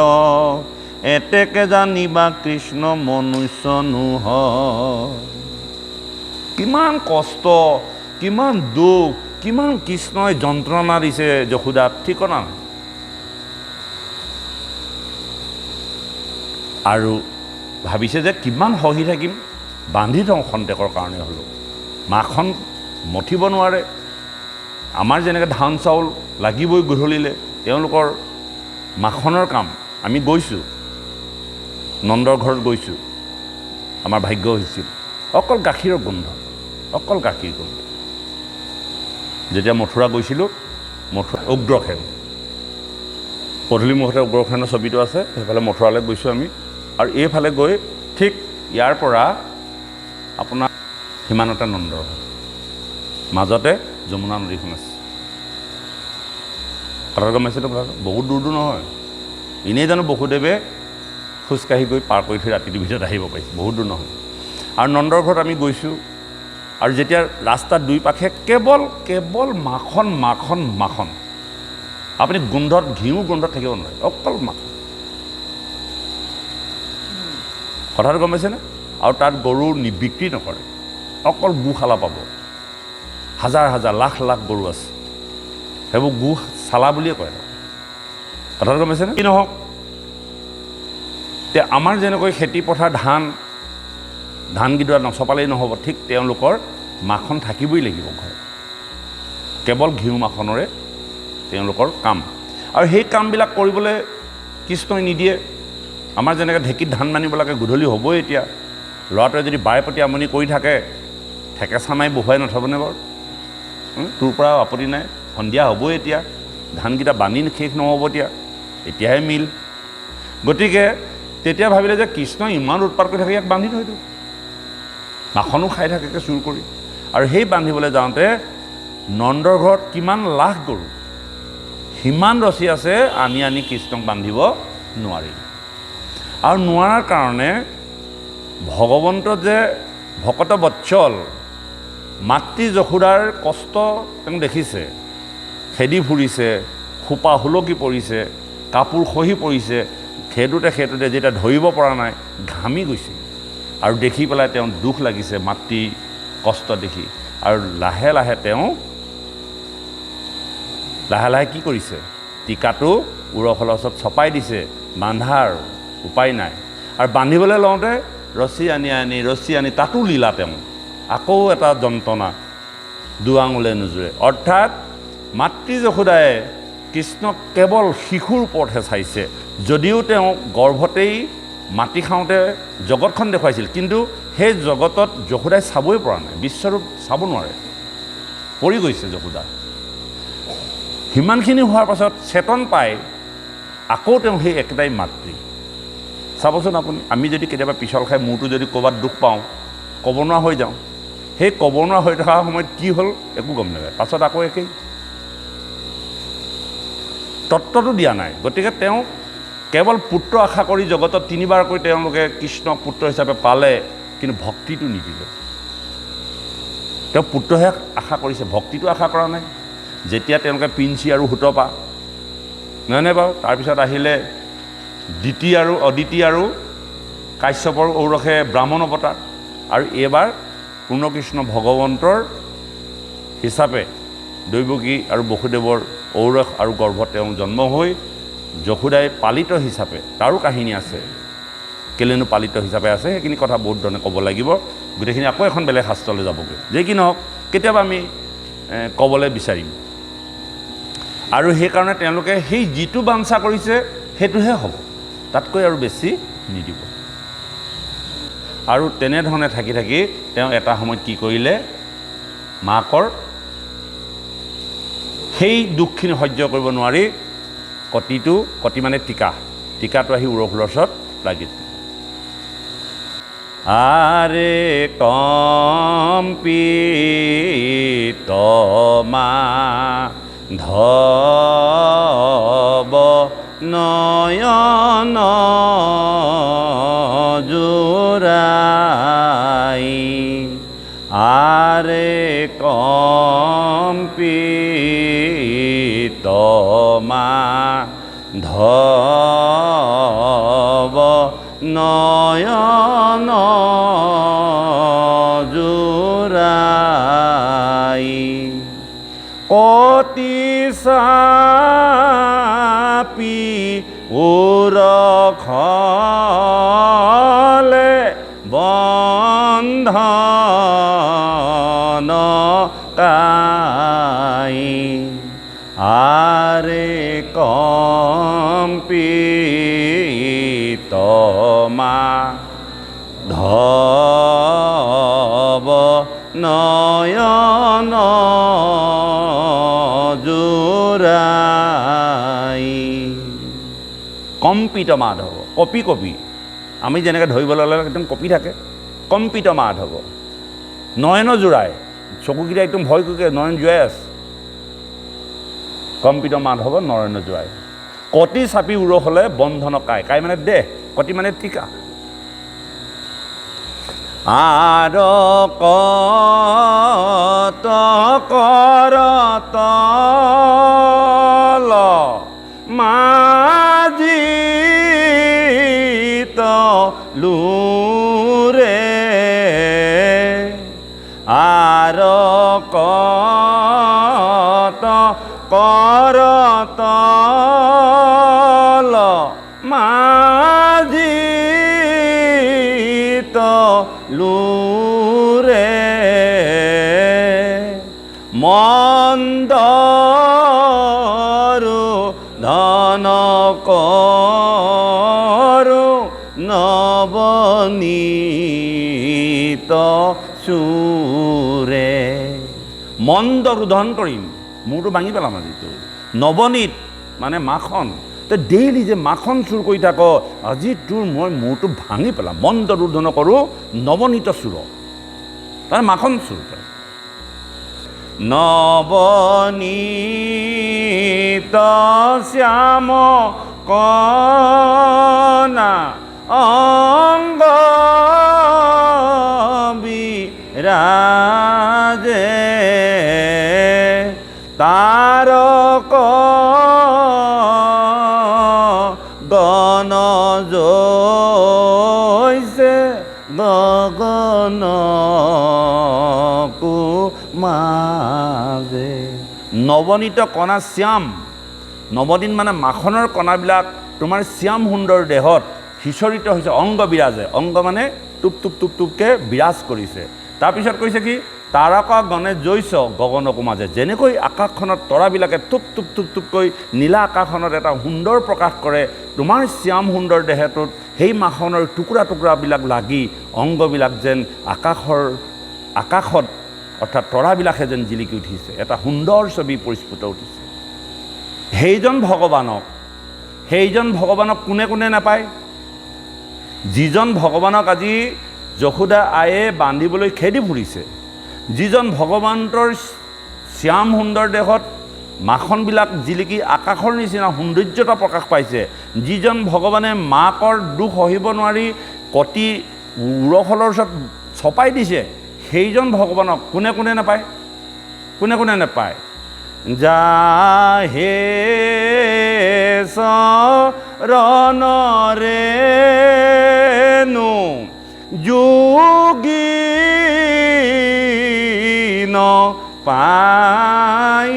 এতেকে জানিবা কৃষ্ণ মনুষ্য নোহ। কিমান কষ্ট, কিমান দুখ, কিমান কৃষ্ণই যন্ত্ৰণা দিছে যশোদাক, ঠিকনা নাই। আৰু ভাবিছে যে কিমান সহি থাকিম, বান্ধি থওঁ খন্তেকৰ কাৰণে হ'লেও। মাখন মঠিব নোৱাৰে। আমাৰ যেনেকৈ ধান চাউল লাগিবই গধূলিলৈ, তেওঁলোকৰ মাখনৰ কাম। আমি গৈছোঁ, নন্দৰ ঘৰত গৈছোঁ, আমাৰ ভাগ্য হৈছিল অকল গাখীৰৰ গোন্ধ, অকল গাখীৰ গোন্ধ। যেতিয়া মথুৰা গৈছিলোঁ, মথুৰা উগ্ৰসেন পদূলি মুখতে উগ্ৰসেনৰ ছবিটো আছে, সেইফালে মথুৰালৈ গৈছোঁ আমি। আৰু এইফালে গৈ ঠিক ইয়াৰ পৰা আপোনাৰ সীমানতে নন্দৰ মাজতে যমুনা নদীখন আছে। কথাটো গম পাইছেতো? কথাটো বহুত দূৰ দূৰ নহয়। এনেই জানো বসুদেৱে খোজকাঢ়ি গৈ পাৰ কৰি থৈ ৰাতিটোৰ ভিতৰত আহিব পাৰিছে? বহুত দূৰ নহয়। আৰু নন্দৰ ঘৰত আমি গৈছোঁ, আৰু যেতিয়া ৰাস্তাৰ দুই পাশে কেৱল মাখন মাখন মাখন, আপুনি গোন্ধত ঘিউৰ গোন্ধত থাকিব নোৱাৰে, অকল মাখন। কথাটো গম পাইছেনে? আৰু তাত গৰু বিক্ৰী নকৰে, অকল গোশালা পাব। হাজাৰ হাজাৰ লাখ লাখ গৰু আছে, সেইবোৰ গোশালা বুলিয়ে কয়। কথাটো গম পাইছেনে? কি নহওক, তে আমাৰ যেনেকৈ খেতি পথাৰ ধানকেইডৰা নচপালেই নহ'ব, ঠিক তেওঁলোকৰ মাখন থাকিবই লাগিব ঘৰত। কেৱল ঘিউ মাখনৰে তেওঁলোকৰ কাম। আৰু সেই কামবিলাক কৰিবলৈ কৃষ্ণই নিদিয়ে। আমাৰ যেনেকৈ ঢেঁকীত ধান বানিব লাগে, গধূলি হ'বই এতিয়া, ল'ৰাটোৱে যদি বাৰে প্ৰতি আমনি কৰি থাকে, ঠেকেচা মাৰি বহুৱাই নথবনে বাৰু? তোৰ পৰা আপত্তি নাই, সন্ধিয়া হ'বই এতিয়া, ধানকেইটা বানি শেষ নহ'ব এতিয়াহে মিল। গতিকে তেতিয়া ভাবিলে যে কৃষ্ণই ইমান উৎপাত কৰি থাকে, ইয়াক বান্ধি থৈ দিওঁ, মাখনো খাই থাকে চুৰ কৰি। আৰু সেই বান্ধিবলৈ যাওঁতে নন্দৰ ঘৰত কিমান লাখ গৰু, সিমান ৰছী আছে, আনি কৃষ্ণক বান্ধিব নোৱাৰিল। আৰু নোৱাৰাৰ কাৰণে ভগৱন্ত যে ভকত বৎসল, মাতৃ যশোদাৰ কষ্ট তেওঁ দেখিছে, খেদি ফুৰিছে, খোপা হুলকি পৰিছে, কাপোৰ খহি পৰিছে, সেইটোতে যেতিয়া ধৰিব পৰা নাই, ঘামি গৈছে। আৰু দেখি পেলাই তেওঁ দুখ লাগিছে মাতৃ কষ্ট দেখি। আৰু লাহে লাহে তেওঁ কি কৰিছে, টিকাটো উৰশালৰ ওচৰত ছপাই দিছে, বান্ধা আৰু উপায় নাই। আৰু বান্ধিবলৈ লওঁতে ৰছী আনি তাতো লীলা তেওঁ, আকৌ এটা যন্ত্ৰণা, দুআঙুলে নোজোৰে। অৰ্থাৎ মাতৃ যশোদাই কৃষ্ণক কেৱল শিশুৰ ওপৰতহে চাইছে, যদিও তেওঁ গৰ্ভতেই মাটি খাওঁতে জগতখন দেখুৱাইছিল, কিন্তু সেই জগতত যশোদাই চাবই পৰা নাই, বিশ্বৰূপ চাব নোৱাৰে, পৰি গৈছে যশোদা। সিমানখিনি হোৱাৰ পাছত চেতন পাই আকৌ তেওঁ সেই একেটাই মাতৃ। চাবচোন আপুনি, আমি যদি কেতিয়াবা পিছল খাই মূৰটো যদি ক'ৰবাত দুখ পাওঁ, ক'ব নোৱাৰা হৈ যাওঁ, সেই ক'ব নোৱাৰা হৈ থকা সময়ত কি হ'ল একো গম নাপায়, পাছত আকৌ একেই। তত্ত্বটো দিয়া নাই। গতিকে তেওঁ কেৱল পুত্ৰ আশা কৰি জগতত তিনিবাৰকৈ তেওঁলোকে কৃষ্ণক পুত্ৰ হিচাপে পালে, কিন্তু ভক্তিটো নিদিলে। তেওঁ পুত্ৰহে আশা কৰিছে, ভক্তিটো আশা কৰা নাই। যেতিয়া তেওঁলোকে পিঞ্চি আৰু সুতপা, নহয়নে বাৰু? তাৰপিছত আহিলে দ্বিতী আৰু অদিতি আৰু কাশ্যপৰ ঔৰসে ব্ৰাহ্মণ অৱতাৰ, আৰু এইবাৰ পূৰ্ণকৃষ্ণ ভগৱন্তৰ হিচাপে দৈৱকী আৰু বসুদেৱৰ ঔৰস আৰু গৰ্ভত তেওঁ জন্ম হৈ যশোদাই পালিত হিচাপে, তাৰো কাহিনী আছে, কেলেনো পালিত হিচাপে আছে, সেইখিনি কথা বহুত ধৰণে ক'ব লাগিব। গোটেইখিনি আকৌ এখন বেলেগ শাস্ত্ৰলৈ যাবগৈ, যে কি নহওক কেতিয়াবা আমি ক'বলৈ বিচাৰিম। আৰু সেইকাৰণে তেওঁলোকে সেই যিটো বাঞ্ছা কৰিছে সেইটোহে হ'ব, তাতকৈ আৰু বেছি নিদিব। আৰু তেনেধৰণে থাকি তেওঁ এটা সময়ত কি কৰিলে, মাকৰ সেই দুখখিনি সহ্য কৰিব নোৱাৰি কটি মানে টিকাটো আহি উৰশালৰ ওচৰত লাগিল। আৰে কম্পিত মাধৱ নয়ন জোৰাই, আৰে কম্পিত মাধৱ নয়ন জোৰাই, কতি চাপি উৰখলে বন্ধন কাই, আৰে কম্পিত মাধৱ নয়ন কম্পিত মাধৱ কপি কপি আমি যেনেকৈ ধৰিবলৈ ল'লে একদম কপি থাকে কম্পিত মাধৱ নয়ন জোৰাই চকুকেইটা একদম ভয় কৰি নয়ন জোৰাই আছে কম্পিত মাধৱ নয়ন জোৰাই কটি চাপি উৰ হ'লে বন্ধন কাই কাই মানে দেহ কটি মানে টিকা আর কত করত মাঝি লুরে আর কত করত মাঝি লুরে মন্দরু ধন করু নবনীত সুরে মন্দ ৰোধন কৰিম মূৰটো ভাঙি পেলাম আজিতো নৱনীত মানে মাখন তো ডেইলি যে মাখন চুৰ কৰি থাক আজি তোৰ মই মূৰটো ভাঙি পেলাম মন্দ ৰোধন কৰোঁ নৱনীত চুৰ তাৰ মাখন চুৰ নৱনীত শ্যাম কনা অংগ বিৰাজে তাৰক গণ জৈছে গগন কুমাজে নৱনীত কণা শ্যাম নৱনীত মানে মাখনৰ কণাবিলাক তোমাৰ শ্যাম সুন্দৰ দেহত সিঁচৰিত হৈছে অংগ বিৰাজে অংগ মানে টুপ টুপ টুপ টুপকৈ বিৰাজ কৰিছে তাৰপিছত কৈছে কি তাৰকা গণে জৈছ গগনকো মাজে যেনেকৈ আকাশখনত তৰাবিলাকে টুপ টুপ টুপ টুপকৈ নীলা আকাশখনত এটা সুন্দৰ প্ৰকাশ কৰে তোমাৰ শ্যাম সুন্দৰ দেহটোত সেই মাখনৰ টুকুৰা টুকুৰাবিলাক লাগি অংগবিলাক যেন আকাশত অৰ্থাৎ তৰাবিলাকে যেন জিলিকি উঠিছে এটা সুন্দৰ ছবি পৰিস্ফুট উঠিছে সেইজন ভগৱানক কোনে কোনে নাপায় যিজন ভগৱানক আজি যশোদা আয়ে বান্ধিবলৈ খেদি ফুৰিছে যিজন ভগৱন্তৰ শ্যাম সুন্দৰ দেহত মাখনবিলাক জিলিকি আকাশৰ নিচিনা সৌন্দৰ্যতা প্ৰকাশ পাইছে যিজন ভগৱানে মাকৰ দুখ সহিব নোৱাৰি কটি উৰহলৰ ওচৰত ছপাই দিছে সেইজন ভগৱানক কোনে কোনে নাপায় যাহে শৰণৰে নো যোগী পাই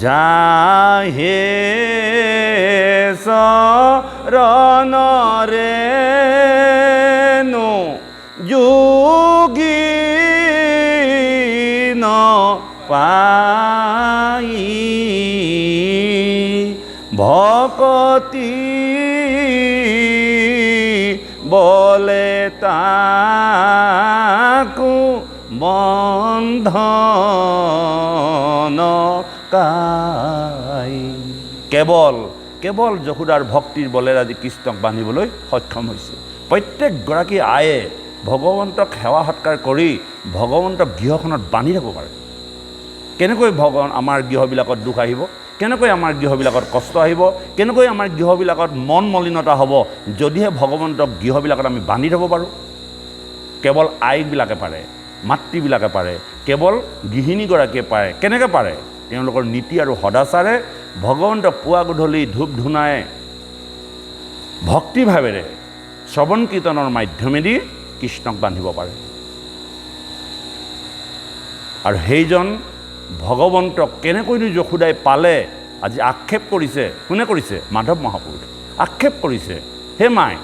যাহে শৰণৰে নো যোগী পাই ভকতি বলে তাকো বন্ধন কাই কেৱল যশোদাৰ ভক্তিৰ বলেৰে আজি কৃষ্ণক বান্ধিবলৈ সক্ষম হৈছে প্ৰত্যেকগৰাকী আয়ে ভগৱন্তক সেৱা সৎকাৰ কৰি ভগৱন্তক গৃহখনত বান্ধি থাকিব পাৰে কেনেকৈ ভগৱান আমাৰ গৃহবিলাকত দুখ আহিব কেনেকৈ আমাৰ গৃহবিলাকত কষ্ট আহিব কেনেকৈ আমাৰ গৃহবিলাকত মন মলিনতা হ'ব যদিহে ভগৱন্তক গৃহবিলাকত আমি বান্ধি থ'ব পাৰোঁ কেৱল আইবিলাকে পাৰে মাতৃবিলাকে পাৰে কেৱল গৃহিণীগৰাকীয়ে পাৰে কেনেকৈ পাৰে তেওঁলোকৰ নীতি আৰু সদাচাৰে ভগৱন্তক পুৱা গধূলি ধূপ ধূনাই ভক্তিভাৱেৰে শ্ৰৱণ কীৰ্তনৰ মাধ্যমেদি কৃষ্ণক বান্ধিব পাৰে আৰু সেইজন ভগৱন্তক কেনেকৈনো যশোদাই পালে আজি আক্ষেপ কৰিছে কোনে কৰিছে মাধৱ মহাপুৰুষ আক্ষেপ কৰিছে হে মাই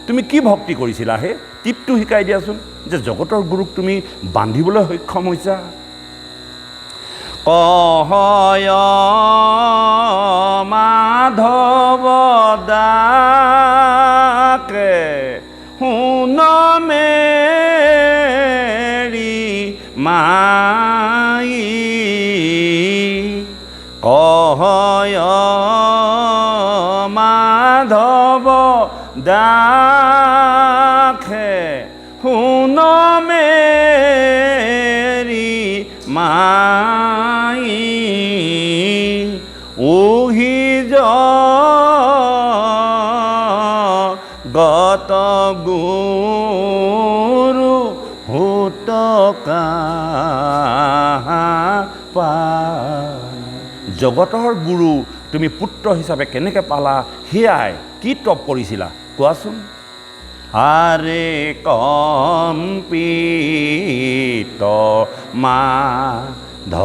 তুমি কি ভক্তি কৰিছিলা হে টিপটো শিকাই দিয়াচোন যে জগতৰ গুৰুক তুমি বান্ধিবলৈ সক্ষম হৈছা কহয় মাধৱ দাকে শুন মেৰি মাই কহয় দাখে শুন মেৰি মাই উহি গত গুৰু হুতকা জগতৰ গুৰু তুমি পুত্ৰ হিচাপে কেনেকৈ পালা সেয়াই কি তপ কৰিছিলা কোৱাচোন আৰে কম্পিত মাধৱ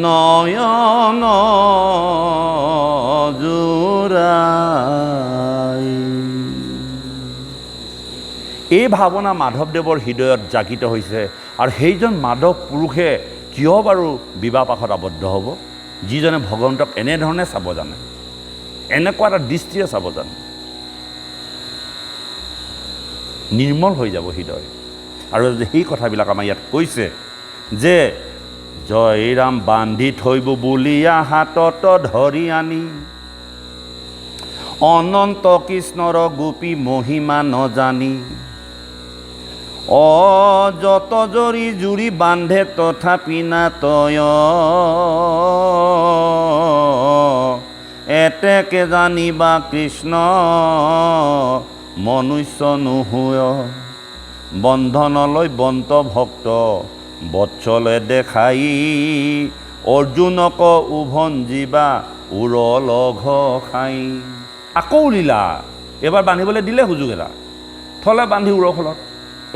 নয়ন জোৰাই এই ভাৱনা মাধৱদেৱৰ হৃদয়ত জাগিত হৈছে আৰু সেইজন মাধৱ পুৰুষে কিয় বাৰু বিবাহ পাশত আবদ্ধ হ'ব যিজনে ভগৱন্তক এনেধৰণে চাব জানে এনেকুৱা এটা দৃষ্টিৰে চাব জানে নিৰ্মল হৈ যাব হৃদয় আৰু সেই কথাবিলাক আমাৰ ইয়াত কৈছে যে জয়ৰাম বান্ধি থৈব বুলিয়া হাতত ধৰি আনি অনন্ত কৃষ্ণৰ গোপী মহিমা নজানি যত জৰি জুৰি বান্ধে তথাপি না তয় এতেকে জানিবা কৃষ্ণ মনুষ্য নোহোয় বন্ধনলৈ বন্ত ভক্ত বৎসলে দেখাই অৰ্জুনক উভন জীৱা উৰ লঘ খাই আকৌ লীলা এবাৰ বান্ধিবলৈ দিলে সুযোগ এটা থলে বান্ধি উৰখলত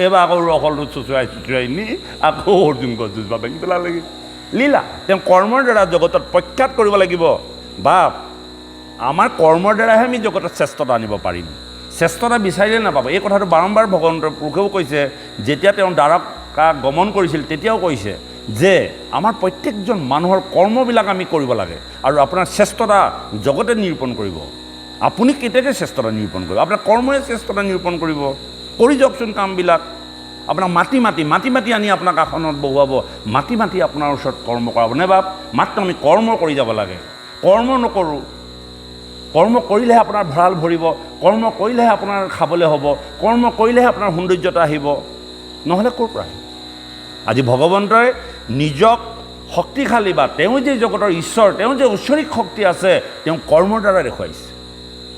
এইবাৰ আকৌ উৰখলটো চুচুৰাই নি আকৌ অৰ্জুন গছজোপা ভাঙি পেলালেগৈ লীলা তেওঁ কৰ্মৰ দ্বাৰা জগতত প্ৰখ্যাত কৰিব লাগিব বা আমাৰ কৰ্মৰ দ্বাৰাহে আমি জগতত শ্ৰেষ্ঠতা আনিব পাৰিম শ্ৰেষ্ঠতা বিচাৰিলে নাপাব এই কথাটো বাৰম্বাৰ ভগৱন্তৰ পুৰুষেও কৈছে যেতিয়া তেওঁ দ্বাৰকা গমন কৰিছিল তেতিয়াও কৈছে যে আমাৰ প্ৰত্যেকজন মানুহৰ কৰ্মবিলাক আমি কৰিব লাগে আৰু আপোনাৰ শ্ৰেষ্ঠতা জগতে নিৰূপণ কৰিব আপুনি কেতিয়াকৈ শ্ৰেষ্ঠতা নিৰূপণ কৰিব আপোনাৰ কৰ্মই শ্ৰেষ্ঠতা নিৰূপণ কৰিব কৰি যাওকচোন কামবিলাক আপোনাক মাতি আনি আপোনাক আসনত বহুৱাব মাতি আপোনাৰ ওচৰত কৰ্ম কৰাব নে বাপ মাত্ৰ আমি কৰ্ম কৰি যাব লাগে কৰ্ম নকৰোঁ কৰ্ম কৰিলেহে আপোনাৰ ভঁৰাল ভৰিব কৰ্ম কৰিলেহে আপোনাৰ খাবলৈ হ'ব কৰ্ম কৰিলেহে আপোনাৰ সৌন্দৰ্যতা আহিব নহ'লে ক'ৰ পৰা আহিব আজি ভগৱন্তই নিজক শক্তিশালী বা তেওঁ যে জগতৰ ঈশ্বৰ তেওঁ যে ঐশ্বৰিক শক্তি আছে তেওঁ কৰ্মৰ দ্বাৰা দেখুৱাইছে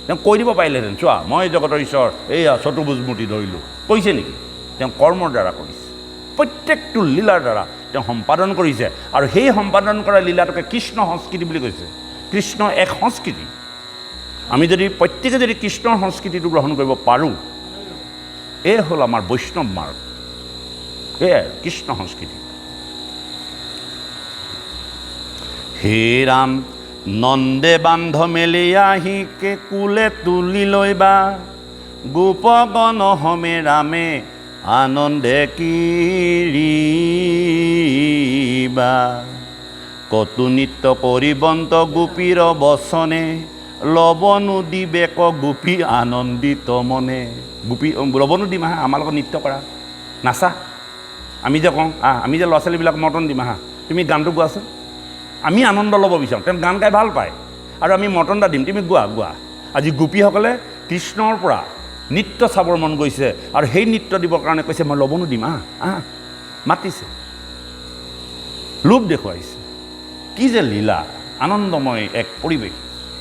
তেওঁ কৈ দিব পাৰিলেহেঁতেন চোৱা মই জগতৰ ঈশ্বৰ এইয়া চতুৰ্ভুজ মূৰ্তি ধৰিলোঁ কৈছে নেকি তেওঁ কৰ্মৰ দ্বাৰা কৰিছে প্ৰত্যেকটো লীলাৰ দ্বাৰা তেওঁ সম্পাদন কৰিছে আৰু সেই সম্পাদন কৰা লীলাটোকে কৃষ্ণ সংস্কৃতি বুলি কৈছে কৃষ্ণ এক সংস্কৃতি আমি যদি প্ৰত্যেকে যদি কৃষ্ণৰ সংস্কৃতিটো গ্ৰহণ কৰিব পাৰোঁ এই হ'ল আমাৰ বৈষ্ণৱ মাৰ্গ এয়াই কৃষ্ণ সংস্কৃতি হে ৰাম নন্দে বান্ধ মেলি আহি কে কুলে তুলি লৈ বা গোপগণ হমে ৰামে আনন্দে কিৰিবা কতু নৃত্য কৰিবন্ত গোপীৰ বচনে লবনো দিবেক গোপী আনন্দিত মনে গোপী লবনো দিম আহা আমাৰ লগত নৃত্য কৰা নাচা আমি যে কওঁ আমি যে ল'ৰা ছোৱালীবিলাক মৰ্টন দিম আহা তুমি গানটো গোৱাচোন আমি আনন্দ ল'ব বিচাৰোঁ তেওঁ গান গাই ভাল পায় আৰু আমি মৰ্টন এটা দিম তুমি গোৱা আজি গোপীসকলে কৃষ্ণৰ পৰা নৃত্য চাবৰ মন গৈছে আৰু সেই নৃত্য দিবৰ কাৰণে কৈছে মই লবনো দিম মাতিছে লোভ দেখুৱাইছে কি যে লীলা আনন্দময় এক পৰিৱেশ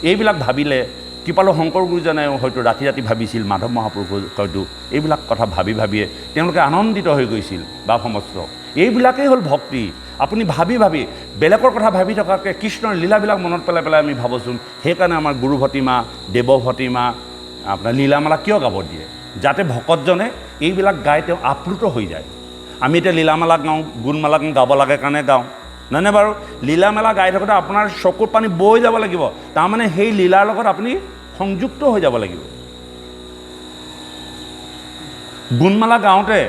এইবিলাক ভাবিলে কৃপালু শংকৰ গুৰুজনে হয়তো ৰাতি ভাবিছিল মাধৱ মহাপুৰুষ হয়তো এইবিলাক কথা ভাবিয়ে তেওঁলোকে আনন্দিত হৈ গৈছিল বা সমস্ত এইবিলাকেই হ'ল ভক্তি আপুনি ভাবি বেলেগৰ কথা ভাবি থকাতকৈ কৃষ্ণৰ লীলাবিলাক মনত পেলাই আমি ভাবচোন সেইকাৰণে আমাৰ গুৰু ভতিমা দেৱ ভতিমা আপোনাৰ লীলামালা কিয় গাব দিয়ে যাতে ভকতজনে এইবিলাক গাই তেওঁ আপ্লুত হৈ যায় আমি এতিয়া লীলামালা গাওঁ গুণমালা গাব লাগে কাৰণে গাওঁ নহয়নে বাৰু লীলামেলা গাই থাকোঁতে আপোনাৰ চকুৰ পানী বৈ যাব লাগিব তাৰমানে সেই লীলাৰ লগত আপুনি সংযুক্ত হৈ যাব লাগিব গুণমালা গাওঁতে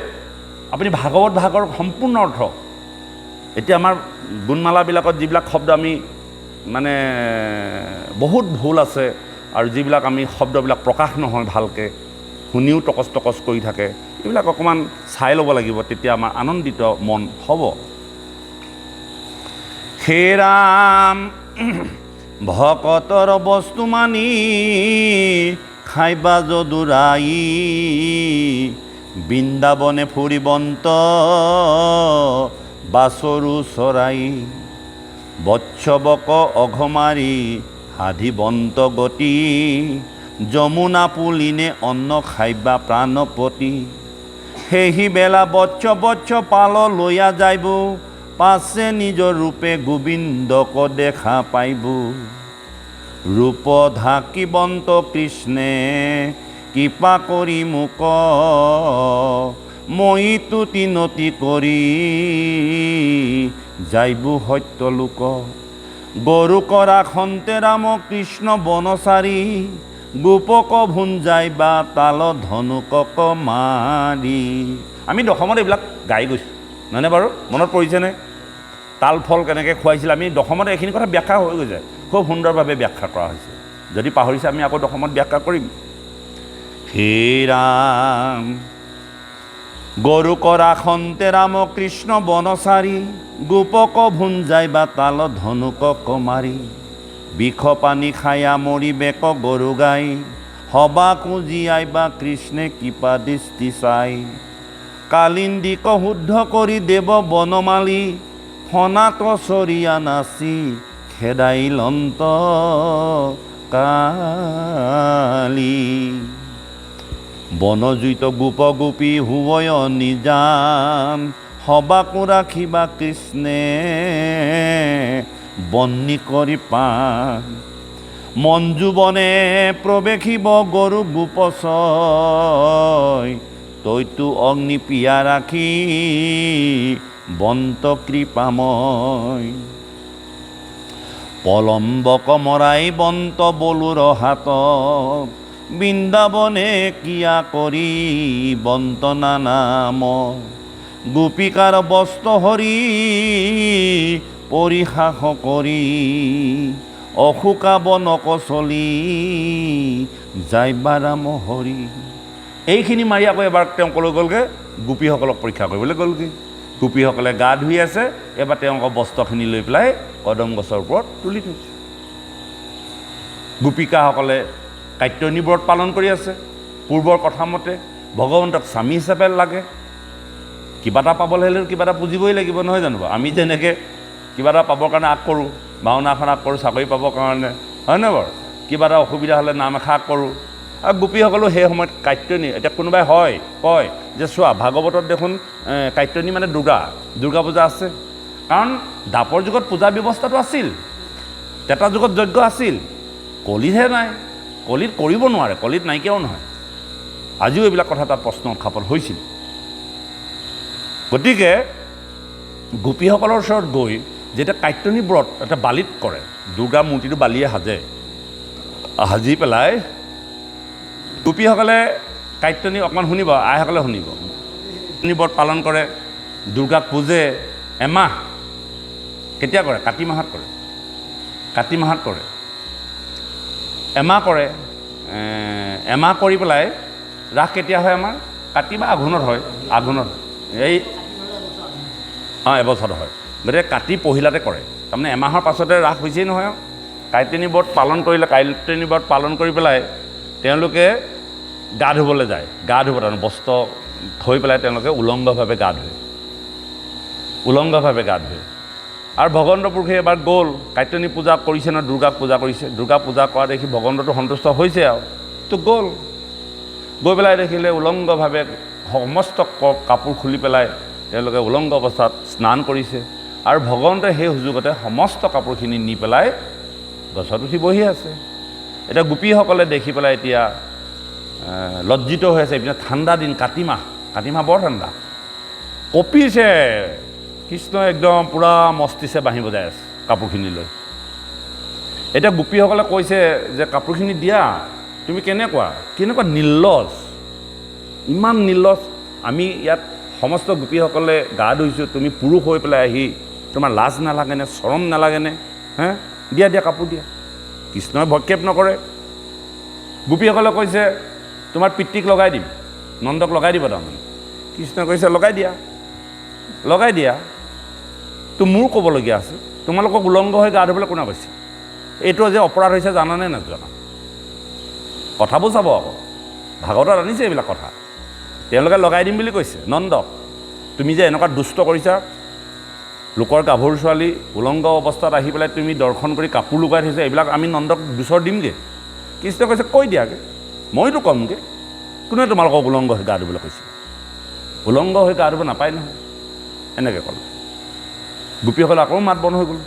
আপুনি ভাগৱত ভাগৰ সম্পূৰ্ণ অৰ্থ এতিয়া আমাৰ গুণমালাবিলাকত যিবিলাক শব্দ আমি মানে বহুত ভুল আছে আৰু যিবিলাক আমি শব্দবিলাক প্ৰকাশ নহয় ভালকৈ শুনিও টকচ কৰি থাকে এইবিলাক অকণমান চাই ল'ব লাগিব তেতিয়া আমাৰ আনন্দিত মন হ'ব হে ৰাম ভকতৰ বস্তু মানি খাইবা যদুৰাই বৃন্দাবনে ফুৰিবন্ত বাছৰু চৰাই বৎসৱক অঘমাৰি সাধিবন্ত গতি যমুনা পুলিনে অন্ন খাইবা প্ৰাণপতি সেহি বেলা বৎস বৎস পাল লৈয়া যাইব পাছে নিজৰ ৰূপে গোবিন্দক দেখা পাইব ৰূপ ঢাকিবন্ত কৃষ্ণে কৃপা কৰি মোক মই তুতি নতি কৰি যাইব সত্য লোক গৰু কৰা খন্তে ৰাম কৃষ্ণ বনচাৰী গোপক ভুঞ্জাইবা তাল ধনুকক মাৰি আমি দশমত এইবিলাক গাই গৈছোঁ নহয়নে বাৰু মনত পৰিছেনে তাল ফল কেনেকৈ খুৱাইছিল আমি দশমত এইখিনি কথা ব্যাখ্যা হৈ গৈছে খুব সুন্দৰভাৱে ব্যাখ্যা কৰা হৈছে যদি পাহৰিছে আমি আকৌ দশমত ব্যাখ্যা কৰিম হে ৰাম গৰু কৰা খন্তে ৰাম কৃষ্ণ বনচাৰী গোপক ভুঞ্জাইবা তাল ধনুকক মাৰি বিষ পানী খায়া মৰি বেক গৰু গাই হবা কুজিয়াইবা কৃষ্ণে কৃপা দৃষ্টি চাই কালিন্দীক শুদ্ধ কৰি দেৱ বনমালী ফনাত চৰিয়া নাচি খেদাইলন্ত কালি বনজুইত গোপ গোপী হুৱয় নিজান সবাকো ৰাখিবা কৃষ্ণে বন্নি কৰি পান মঞ্জুবনে প্ৰৱেশিব গৰু গোপচয় তৈতো অগ্নি পিয়া ৰাখি বন্ত কৃপাময় পলম্বক মৰাই বন্ত বলুৰ হাতত বৃন্দাবনে কিয়া কৰি বন্তনা নাম গোপিকাৰ বস্ত্ৰ হৰি পৰিহাস কৰি অশোকাব নকচলি যাইবা ৰাম হৰি এইখিনি মাৰি আকৌ এবাৰ তেওঁ ক'লৈ গ'লগৈ গোপীসকলক পৰীক্ষা কৰিবলৈ গ'লগৈ গোপীসকলে গা ধুই আছে এবাৰ তেওঁলোকৰ বস্ত্ৰখিনি লৈ পেলাই কদম গছৰ ওপৰত তুলি থৈছে গোপিকাসকলে কাত্যয়নী ব্ৰত পালন কৰি আছে পূৰ্বৰ কথা মতে ভগৱন্তক স্বামী হিচাপে লাগে কিবা এটা পাবলৈ হ'লেও কিবা এটা পুজিবই লাগিব নহয় জানো আমি যেনেকৈ কিবা এটা পাবৰ কাৰণে আগ কৰোঁ ভাওনা এখন আগ কৰোঁ চাকৰি পাবৰ কাৰণে হয় নহয় বাৰু কিবা এটা অসুবিধা হ'লে নাম এষাৰ আগ কৰোঁ আৰু গোপীসকলেও সেই সময়ত কাত্যয়নী এতিয়া কোনোবাই কয় যে চোৱা ভাগৱতত দেখোন কাত্যয়নী মানে দুৰ্গা পূজা আছে কাৰণ দাপৰ যুগত পূজা ব্যৱস্থাটো আছিল তেতা যুগত যজ্ঞ আছিল কলিতহে নাই কলিত কৰিব নোৱাৰে কলিত নাইকিয়াও নহয় আজিও এইবিলাক কথা তাত প্ৰশ্ন উত্থাপন হৈছিল গতিকে গোপীসকলৰ ওচৰত গৈ যেতিয়া কাত্যয়নী ব্ৰত এটা বালিত কৰে দুৰ্গা মূৰ্তিটো বালিয়ে সাজি পেলাই গোপীসকলে কাত্যয়নী অকণমান শুনিব আইসকলে শুনিব কাত্যয়নী ব্ৰত পালন কৰে দুৰ্গাক পূজে এমাহ কেতিয়া কৰে কাতি মাহত কৰে এমাহ কৰে এমাহ কৰি পেলাই ৰাস কেতিয়া হয় আমাৰ কাতি বা আঘোণত হয় এই এবছৰত হয় গতিকে কাতি পহিলাতে কৰে তাৰমানে এমাহৰ পাছতে ৰাস হৈছেই নহয় কাত্যয়নী ব্ৰত পালন কৰিলে কাত্যয়নী ব্ৰত পালন কৰি পেলাই তেওঁলোকে গা ধুবলৈ যায় তাৰমানে বস্ত্ৰ থৈ পেলাই তেওঁলোকে উলংগভাৱে গা ধুৱে আৰু ভগৱন্ত পুৰুষে এবাৰ গ'ল কাত্যয়নী পূজা কৰিছে ন দুৰ্গাক পূজা কৰিছে দুৰ্গা পূজা কৰা দেখি ভগৱন্তটো সন্তুষ্ট হৈছে আৰু তো গৈ পেলাই দেখিলে উলংগভাৱে সমস্ত কাপোৰ খুলি পেলাই তেওঁলোকে উলংগ অৱস্থাত স্নান কৰিছে আৰু ভগৱন্তই সেই সুযোগতে সমস্ত কাপোৰখিনি নি পেলাই গছত উঠি বহি আছে এতিয়া গোপীসকলে দেখি পেলাই এতিয়া লজ্জিত হৈ আছে এইপিনে ঠাণ্ডা দিন কাতি মাহ বৰ ঠাণ্ডা কঁপিছে কৃষ্ণ একদম পূৰা মস্তিছে বাঁহী বজাই আছে কাপোৰখিনি লৈ এতিয়া গোপীসকলে কৈছে যে কাপোৰখিনি দিয়া তুমি কেনেকুৱা নিৰ্লজ ইমান নিৰ্লজ আমি ইয়াত সমস্ত গোপীসকলে গা ধুইছোঁ তুমি পুৰুষ হৈ পেলাই আহি তোমাৰ লাজ নালাগেনে চৰম নালাগেনে হে দিয়া কাপোৰ দিয়া কৃষ্ণই ভক্ষেপ নকৰে গোপীসকলে কৈছে তোমাৰ পিতৃক লগাই দিম নন্দক লগাই দিব তাৰমানে কৃষ্ণই কৈছে লগাই দিয়া তো মোৰ ক'বলগীয়া আছে তোমালোকক উলংগ হৈ গা ধুবলৈ কোনে কৈছে এইটো যে অপৰাধ হৈছে জানানে নাজানা? কথাবোৰ চাব আকৌ, ভাগৱতত আনিছে এইবিলাক কথা। তেওঁলোকে লগাই দিম বুলি কৈছে নন্দক, তুমি যে এনেকুৱা দুষ্ট কৰিছা, লোকৰ গাভৰু ছোৱালী উলংগ অৱস্থাত আহি পেলাই তুমি দৰ্শন কৰি কাপোৰ লুকাই থৈছা, এইবিলাক আমি নন্দক গোচৰ দিমগৈ। কৃষ্ণই কৈছে কৈ দিয়াগৈ, মইতো ক'মগৈ, কোনে তোমালোকক উলংগ হৈ গা ধুবলৈ কৈছে? উলংগ হৈ গা ধুব নাপায় নহয়, এনেকৈ ক'লে। গোপীসকলে আকৌ মাত বন্ধ হৈ গ'ল,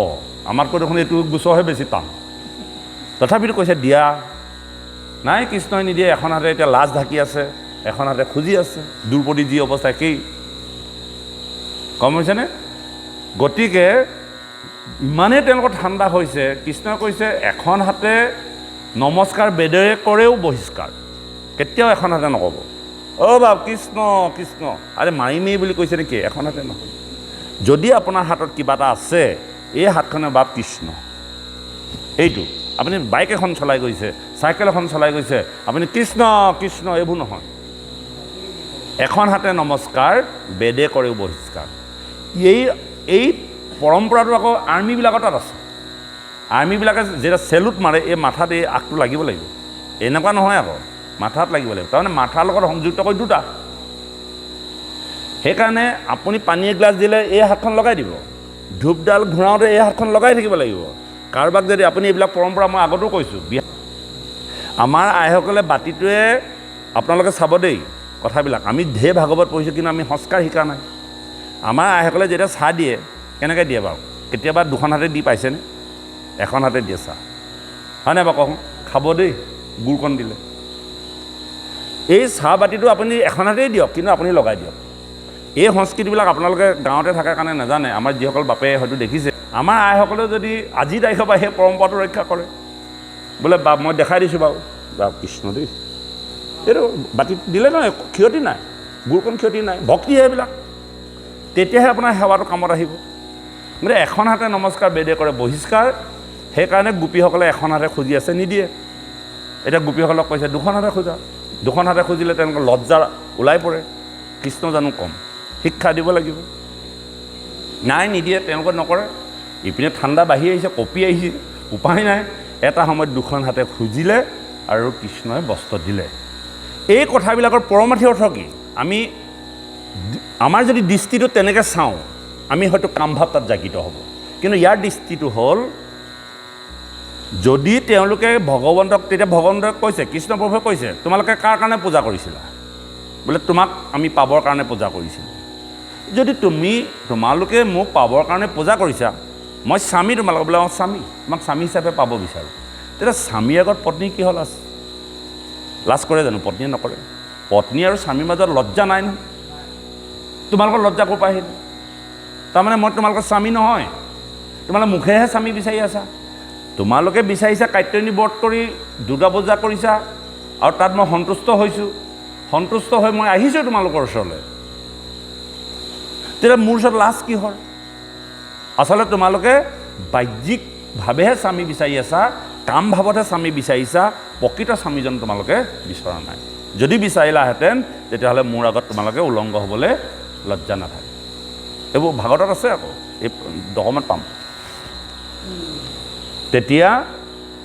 অঁ আমাতকৈ দেখোন এইটো গোচৰহে বেছি টান। তথাপিতো কৈছে দিয়া নাই, কৃষ্ণই নিদিয়ে। এখন হাতে এতিয়া লাজ ঢাকি আছে, এখন হাতে খুজি আছে, দ্ৰৌপদী যি অৱস্থা একেই, গম হৈছেনে? গতিকে ইমানেই তেওঁলোকৰ ঠাণ্ডা হৈছে, কৃষ্ণই কৈছে এখন হাতে নমস্কাৰ বেদেৰে কৰেও বহিষ্কাৰ, কেতিয়াও এখন হাতে নক'ব। অ' বাপ কৃষ্ণ কৃষ্ণ, আৰে মাৰিমেই বুলি কৈছে নেকি? এখন হাতে নহয়। যদি আপোনাৰ হাতত কিবা এটা আছে, এই হাতখনে বাপ কৃষ্ণ। এইটো আপুনি বাইক এখন চলাই গৈছে, চাইকেল এখন চলাই গৈছে, আপুনি কৃষ্ণ কৃষ্ণ এইবোৰ নহয়। এখন হাতে নমস্কাৰ বেদে কৰেও বহিষ্কাৰ। এই পৰম্পৰাটো আকৌ আৰ্মিবিলাকৰ তাত আছে। আৰ্মিবিলাকে যেতিয়া চেলুট মাৰে, এই মাথাত এই আগটো লাগিব লাগিব, এনেকুৱা নহয় আকৌ, মাথাত লাগিব লাগিব। তাৰমানে মাথাৰ লগত সংযুক্ত কৰি দুটা। সেইকাৰণে আপুনি পানী এগিলাচ দিলে এই হাতখন লগাই দিব, ধূপডাল ঘূৰাওঁতে এই হাতখন লগাই থাকিব লাগিব। কাৰোবাক যদি আপুনি এইবিলাক পৰম্পৰা মই আগতো কৈছোঁ, আমাৰ আইসকলে বাতিটোৱে, আপোনালোকে চাব দেই কথাবিলাক, আমি ঢেৰ ভাগৱত পঢ়িছোঁ কিন্তু আমি সংস্কাৰ শিকা নাই। আমাৰ আইসকলে যেতিয়া চাহ দিয়ে কেনেকৈ দিয়ে বাৰু? কেতিয়াবা দুখন হাতে দি পাইছেনে? এখন হাতে দিয়ে চাহ, হয় নাই বাৰু কওঁ? খাব দেই গুড়কণ দিলে। এই চাহ বাতিটো আপুনি এখন হাতেই দিয়ক, কিন্তু আপুনি লগাই দিয়ক। এই সংস্কৃতিবিলাক আপোনালোকে গাঁৱতে থকাৰ কাৰণে নাজানে। আমাৰ যিসকল বাপে হয়তো দেখিছে, আমাৰ আইসকলেও যদি আজিৰ তাৰিখৰ পৰা সেই পৰম্পৰাটো ৰক্ষা কৰে, বোলে বা মই দেখাই দিছোঁ বাৰু, বা কৃষ্ণ দেই, এইটো বাতিত দিলে নহয়, ক্ষতি নাই, গুড়কণ ক্ষতি নাই, ভক্তিহে এইবিলাক। তেতিয়াহে আপোনাৰ সেৱাটো কামত আহিব। গতিকে এখন হাতে নমস্কাৰ বেদে কৰে বহিষ্কাৰ। সেইকাৰণে গোপীসকলে এখন হাতে খুজি আছে, নিদিয়ে। এতিয়া গোপীসকলক কৈছে দুখন হাতে খোজা। দুখন হাতে খুজিলে তেওঁলোকৰ লজ্জা ওলাই পৰে। কৃষ্ণ জানো কম, শিক্ষা দিব লাগিব। নাই নিদিয়ে, তেওঁলোকে নকৰে। ইপিনে ঠাণ্ডা বাঢ়ি আহিছে, কঁপি আহিছে, উপায় নাই। এটা সময়ত দুখন হাতে খুজিলে আৰু কৃষ্ণই বস্ত্ৰ দিলে। এই কথাবিলাকৰ পৰমাৰ্থি অৰ্থ কি? আমাৰ যদি দৃষ্টিটো তেনেকৈ চাওঁ, আমি হয়তো কামভাৱ তাত জাগৃত হ'ব। কিন্তু ইয়াৰ দৃষ্টিটো হ'ল, যদি তেওঁলোকে ভগৱন্তক, তেতিয়া ভগৱন্তক কৈছে, কৃষ্ণ প্ৰভুৱে কৈছে, তোমালোকে কাৰ কাৰণে পূজা কৰিছিলা? বোলে তোমাক আমি পাবৰ কাৰণে পূজা কৰিছিলোঁ। যদি তোমালোকে মোক পাবৰ কাৰণে পূজা কৰিছা, মই স্বামী তোমালোকক, বোলে অঁ স্বামী, তোমাক স্বামী হিচাপে পাব বিচাৰোঁ। তেতিয়া স্বামীৰ আগত পত্নী কিহৰ লাজ? লাজ কৰে জানো? পত্নীয়ে নকৰে। পত্নী আৰু স্বামীৰ মাজত লজ্জা নাই নহয়। তোমালোকৰ লজ্জা ক'ৰ পৰা আহিল? তাৰমানে মই তোমালোকৰ স্বামী নহয়, তোমালোকে মুখেহে স্বামী বিচাৰি আছা। তোমালোকে বিচাৰিছা কাত্যায়নী ব্ৰত কৰি দুৰ্গা পূজা কৰিছা, আৰু তাত মই সন্তুষ্ট হৈছোঁ। সন্তুষ্ট হৈ মই আহিছোঁ তোমালোকৰ ওচৰলৈ। তেতিয়া মোৰ ওচৰত লাজ কিহৰ? আচলতে তোমালোকে বাহ্যিকভাৱেহে স্বামী বিচাৰি আছা, কাম ভাৱতহে স্বামী বিচাৰিছা, প্ৰকৃত স্বামীজন তোমালোকে বিচৰা নাই। যদি বিচাৰিলাহেঁতেন তেতিয়াহ'লে মোৰ আগত তোমালোকে উলংগ হ'বলৈ লজ্জা নাথাকে। এইবোৰ ভাগৱতত আছে আকৌ, এই ডকুমেণ্ট পাম। তেতিয়া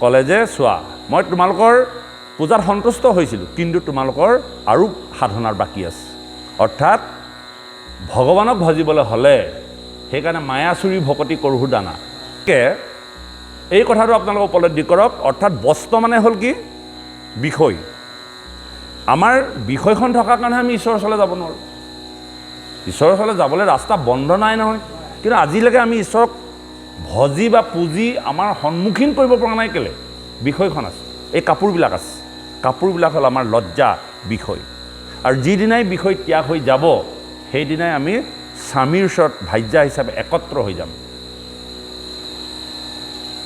ক'লে যে চোৱা, মই তোমালোকৰ পূজাত সন্তুষ্ট হৈছিলোঁ, কিন্তু তোমালোকৰ আৰু সাধনাৰ বাকী আছে। অৰ্থাৎ ভগৱানক ভজিবলৈ হ'লে সেইকাৰণে মায়াচুৰী ভকতি কৰোঁ দানা। এই কথাটো আপোনালোকে উপলব্ধি কৰক। অৰ্থাৎ বস্ত্ৰ মানে হ'ল কি? বিষয়। আমাৰ বিষয়খন থকাৰ কাৰণে আমি ঈশ্বৰৰ ওচৰলৈ যাব নোৱাৰোঁ। ঈশ্বৰৰ ওচৰলৈ যাবলৈ ৰাস্তা বন্ধ নাই নহয়, কিন্তু আজিলৈকে আমি ঈশ্বৰক ভজি বা পুজি আমাৰ সন্মুখীন কৰিব পৰা নাই। কেলৈ? বিষয়খন আছে, এই কাপোৰবিলাক আছে। কাপোৰবিলাক হ'ল আমাৰ লজ্জা বিষয়। আৰু যিদিনাই বিষয় ত্যাগ হৈ যাব, সেইদিনাই আমি স্বামীৰ ওচৰত ভাৰ্যা হিচাপে একত্ৰ হৈ যাম।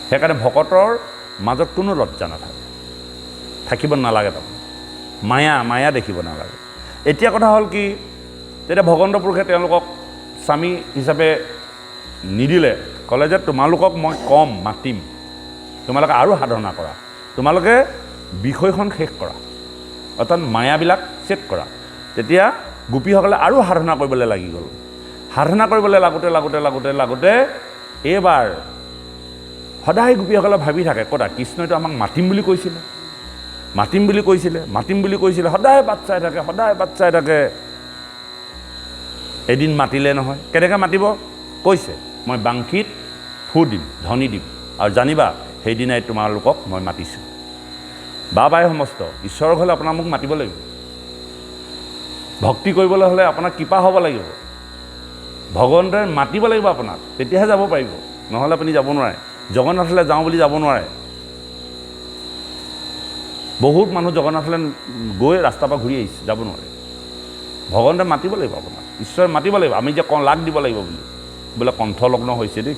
সেইকাৰণে ভকতৰ মাজত কোনো লজ্জা নাথাকে, থাকিব নালাগে। তাৰমানে মায়া দেখিব নালাগে। এতিয়া কথা হ'ল কি, তেতিয়া ভগৱন্ত পুৰুষে তেওঁলোকক স্বামী হিচাপে নিদিলে। ক'লে যে তোমালোকক মই কম, মাতিম, তোমালোকে আৰু সাধনা কৰা, তোমালোকে বিষয়খন শেষ কৰা, অৰ্থাৎ মায়াবিলাক ছেট কৰা। তেতিয়া গোপীসকলে আৰু সাধনা কৰিবলৈ লাগি গ'ল। সাধনা কৰিবলৈ লাগোতে এইবাৰ সদায় গোপীসকলে ভাবি থাকে ক'তা কৃষ্ণইতো আমাক মাতিম বুলি কৈছিলে, মাতিম বুলি কৈছিলে, মাতিম বুলি কৈছিলে, সদায় বাট চাই থাকে, সদায় বাট চাই থাকে। এদিন মাতিলে নহয়। কেনেকৈ মাতিব কৈছে, মই বাংশীত ফু দিম, ধ্বনি দিম, আৰু জানিবা সেইদিনাই তোমালোকক মই মাতিছোঁ। বাই সমস্ত ঈশ্বৰৰ ঘৰলৈ আপোনাৰ মোক মাতিব লাগিব। ভক্তি কৰিবলৈ হ'লে আপোনাৰ কৃপা হ'ব লাগিব, ভগৱন্তই মাতিব লাগিব আপোনাক, তেতিয়াহে যাব পাৰিব, নহ'লে আপুনি যাব নোৱাৰে। জগন্নাথলৈ যাওঁ বুলি যাব নোৱাৰে। বহুত মানুহ জগন্নাথলৈ গৈ ৰাস্তাৰ পৰা ঘূৰি আহিছে, যাব নোৱাৰে। ভগৱন্তই মাতিব লাগিব আপোনাক, ঈশ্বৰে মাতিব লাগিব। আমি যে কওঁ লাগ দিব লাগিব বুলি, বোলে কণ্ঠলগ্ন হৈছে দেই,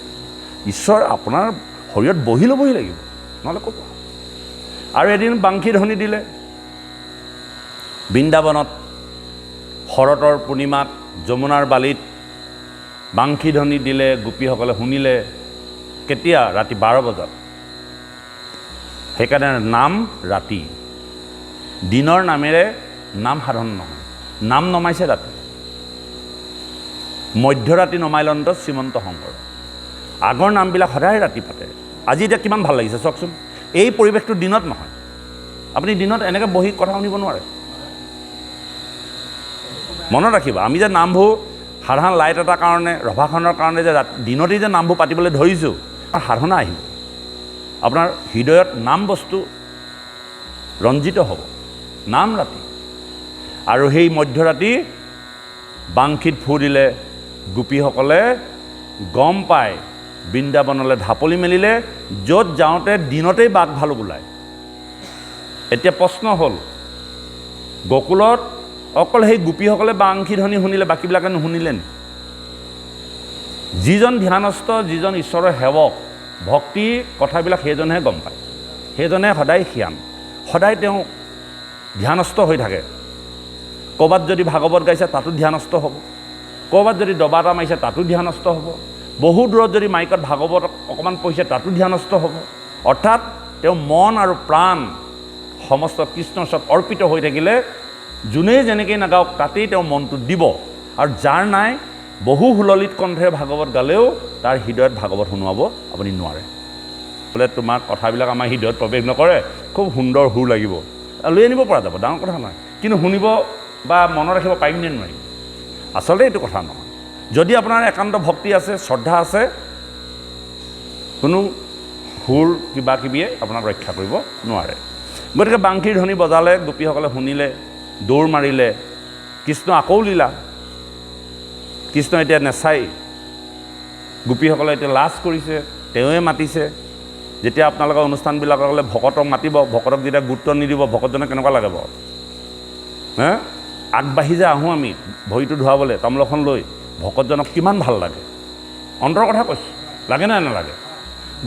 ঈশ্বৰ আপোনাৰ শৰীৰত বহি ল'বহি লাগিব, নহ'লে ক'ব। আৰু এদিন বাংশী ধ্বনি দিলে বৃন্দাবনত, শৰতৰ পূৰ্ণিমাত যমুনাৰ বালিত বাংশী ধ্বনি দিলে, গোপীসকলে শুনিলে। কেতিয়া? ৰাতি 12 বজাত। সেইকাৰণে নাম ৰাতি, দিনৰ নামেৰে নাম সাধন নহয়, নাম নমাইছে ৰাতি। মধ্যৰাতি নমাইলন্ত শ্ৰীমন্ত শংকৰ। আগৰ নামবিলাক সদায় ৰাতি পাতে। আজি এতিয়া কিমান ভাল লাগিছে চাওকচোন। এই পৰিৱেশটো দিনত নহয়। আপুনি দিনত এনেকৈ বহি কথা শুনিব নোৱাৰে। মনত ৰাখিব, আমি যে নামবোৰ সাধাৰণ লাইট এটাৰ কাৰণে, ৰভাখনৰ কাৰণে যে দিনতেই যে নামবোৰ পাতিবলৈ ধৰিছোঁ, সাধনা আহিব। আপোনাৰ হৃদয়ত নাম বস্তু ৰঞ্জিত হ'ব, নাম ৰাতি। আৰু সেই মধ্যৰাতি বাংশীত ফু দিলে, গোপীসকলে গম পায় বৃন্দাবনলৈ ঢাপলি মেলিলে, য'ত যাওঁতে দিনতেই বাঘ ভালুক ওলায়। এতিয়া প্ৰশ্ন হ'ল, গকুলত অকল সেই গোপীসকলে বাংশী ধ্বনি শুনিলে, বাকীবিলাকে নুশুনিলে নি? যিজন ধ্যানস্থ, যিজন ঈশ্বৰৰ সেৱক, ভক্তি কথাবিলাক সেইজনেহে গম পায়। সেইজনে সদায় সিয়ান, সদায় তেওঁ ধ্যানস্থ হৈ থাকে। ক'ৰবাত যদি ভাগৱত গাইছে তাতো ধ্যানস্থ হ'ব, ক'ৰবাত যদি দবা এটা মাৰিছে তাতো ধ্যানস্থ হ'ব, বহু দূৰত যদি মাইকত ভাগৱত অকণমান পঢ়িছে তাতো ধ্যানস্থ হ'ব। অৰ্থাৎ তেওঁ মন আৰু প্ৰাণ সমস্ত কৃষ্ণৰ ওচৰত অৰ্পিত হৈ থাকিলে যোনেই যেনেকৈ নাগাওক তাতেই তেওঁ মনটো দিব। আৰু যাৰ নাই, বহু সুললিত কণ্ঠেৰে ভাগৱত গালেও তাৰ হৃদয়ত ভাগৱত শুনোৱাব আপুনি নোৱাৰে। বোলে তোমাৰ কথাবিলাক আমাৰ হৃদয়ত প্ৰৱেশ নকৰে, খুব সুন্দৰ সুৰ লাগিব, লৈ আনিব পৰা যাব, ডাঙৰ কথা নহয়। কিন্তু শুনিব বা মনত ৰাখিব পাৰিম নে নোৱাৰিম, আচলতে এইটো কথা নহয়। যদি আপোনাৰ একান্ত ভক্তি আছে, শ্ৰদ্ধা আছে, কোনো সুৰ কিবা কিবিয়ে আপোনাক ৰক্ষা কৰিব নোৱাৰে। গতিকে বাংশীৰ ধ্বনি বজালে, গোপীসকলে শুনিলে, দৌৰ মাৰিলে। কৃষ্ণ আকৌ লীলা, কৃষ্ণ এতিয়া নেচাই। গোপীসকলে এতিয়া লাজ কৰিছে, তেওঁৱে মাতিছে। যেতিয়া আপোনালোকৰ অনুষ্ঠানবিলাকলৈ ভকতক মাতিব, ভকতক যেতিয়া গুৰুত্ব নিদিব, ভকতজনে কেনেকুৱা লাগে বাৰু? হে, আগবাঢ়ি যে আহোঁ আমি ভৰিটো ধুৱাবলৈ তামোল এখন লৈ, ভকতজনক কিমান ভাল লাগে। অন্তৰৰ কথা কৈছোঁ, লাগে নে নালাগে?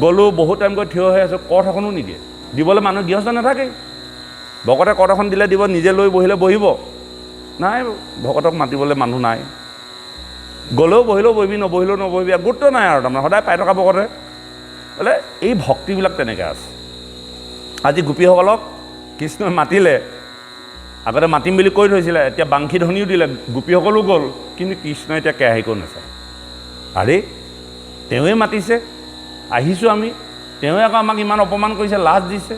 গ'লোঁ, বহুত টাইম গৈ থিয় হৈ আছোঁ, কঠ এখনো নিদিয়ে, দিবলৈ মানুহ গৃহস্থ নাথাকেই। ভকতে কঠ এখন দিলে দিব, নিজে লৈ বহিলে বহিব, নাই ভকতক মাতিবলৈ মানুহ নাই। গ'লেও বহিলেও বহিবি, নবহিলেও নবহিবি, গুৰুত্ব নাই আৰু তাৰমানে সদায় পাই থকা ভকতে। বোলে এই ভক্তিবিলাক তেনেকৈ আছে। আজি গোপীসকলক কৃষ্ণই মাতিলে, আগতে মাতিম বুলি কৈ থৈছিলে, এতিয়া বাংশী ধ্বনিও দিলে, গোপীসকলো গ'ল, কিন্তু কৃষ্ণই এতিয়া কেৰাহীকো নাচায়। আৰে তেওঁৱে মাতিছে, আহিছোঁ আমি, তেওঁৱে আকৌ আমাক ইমান অপমান কৰিছে, লাজ দিছে,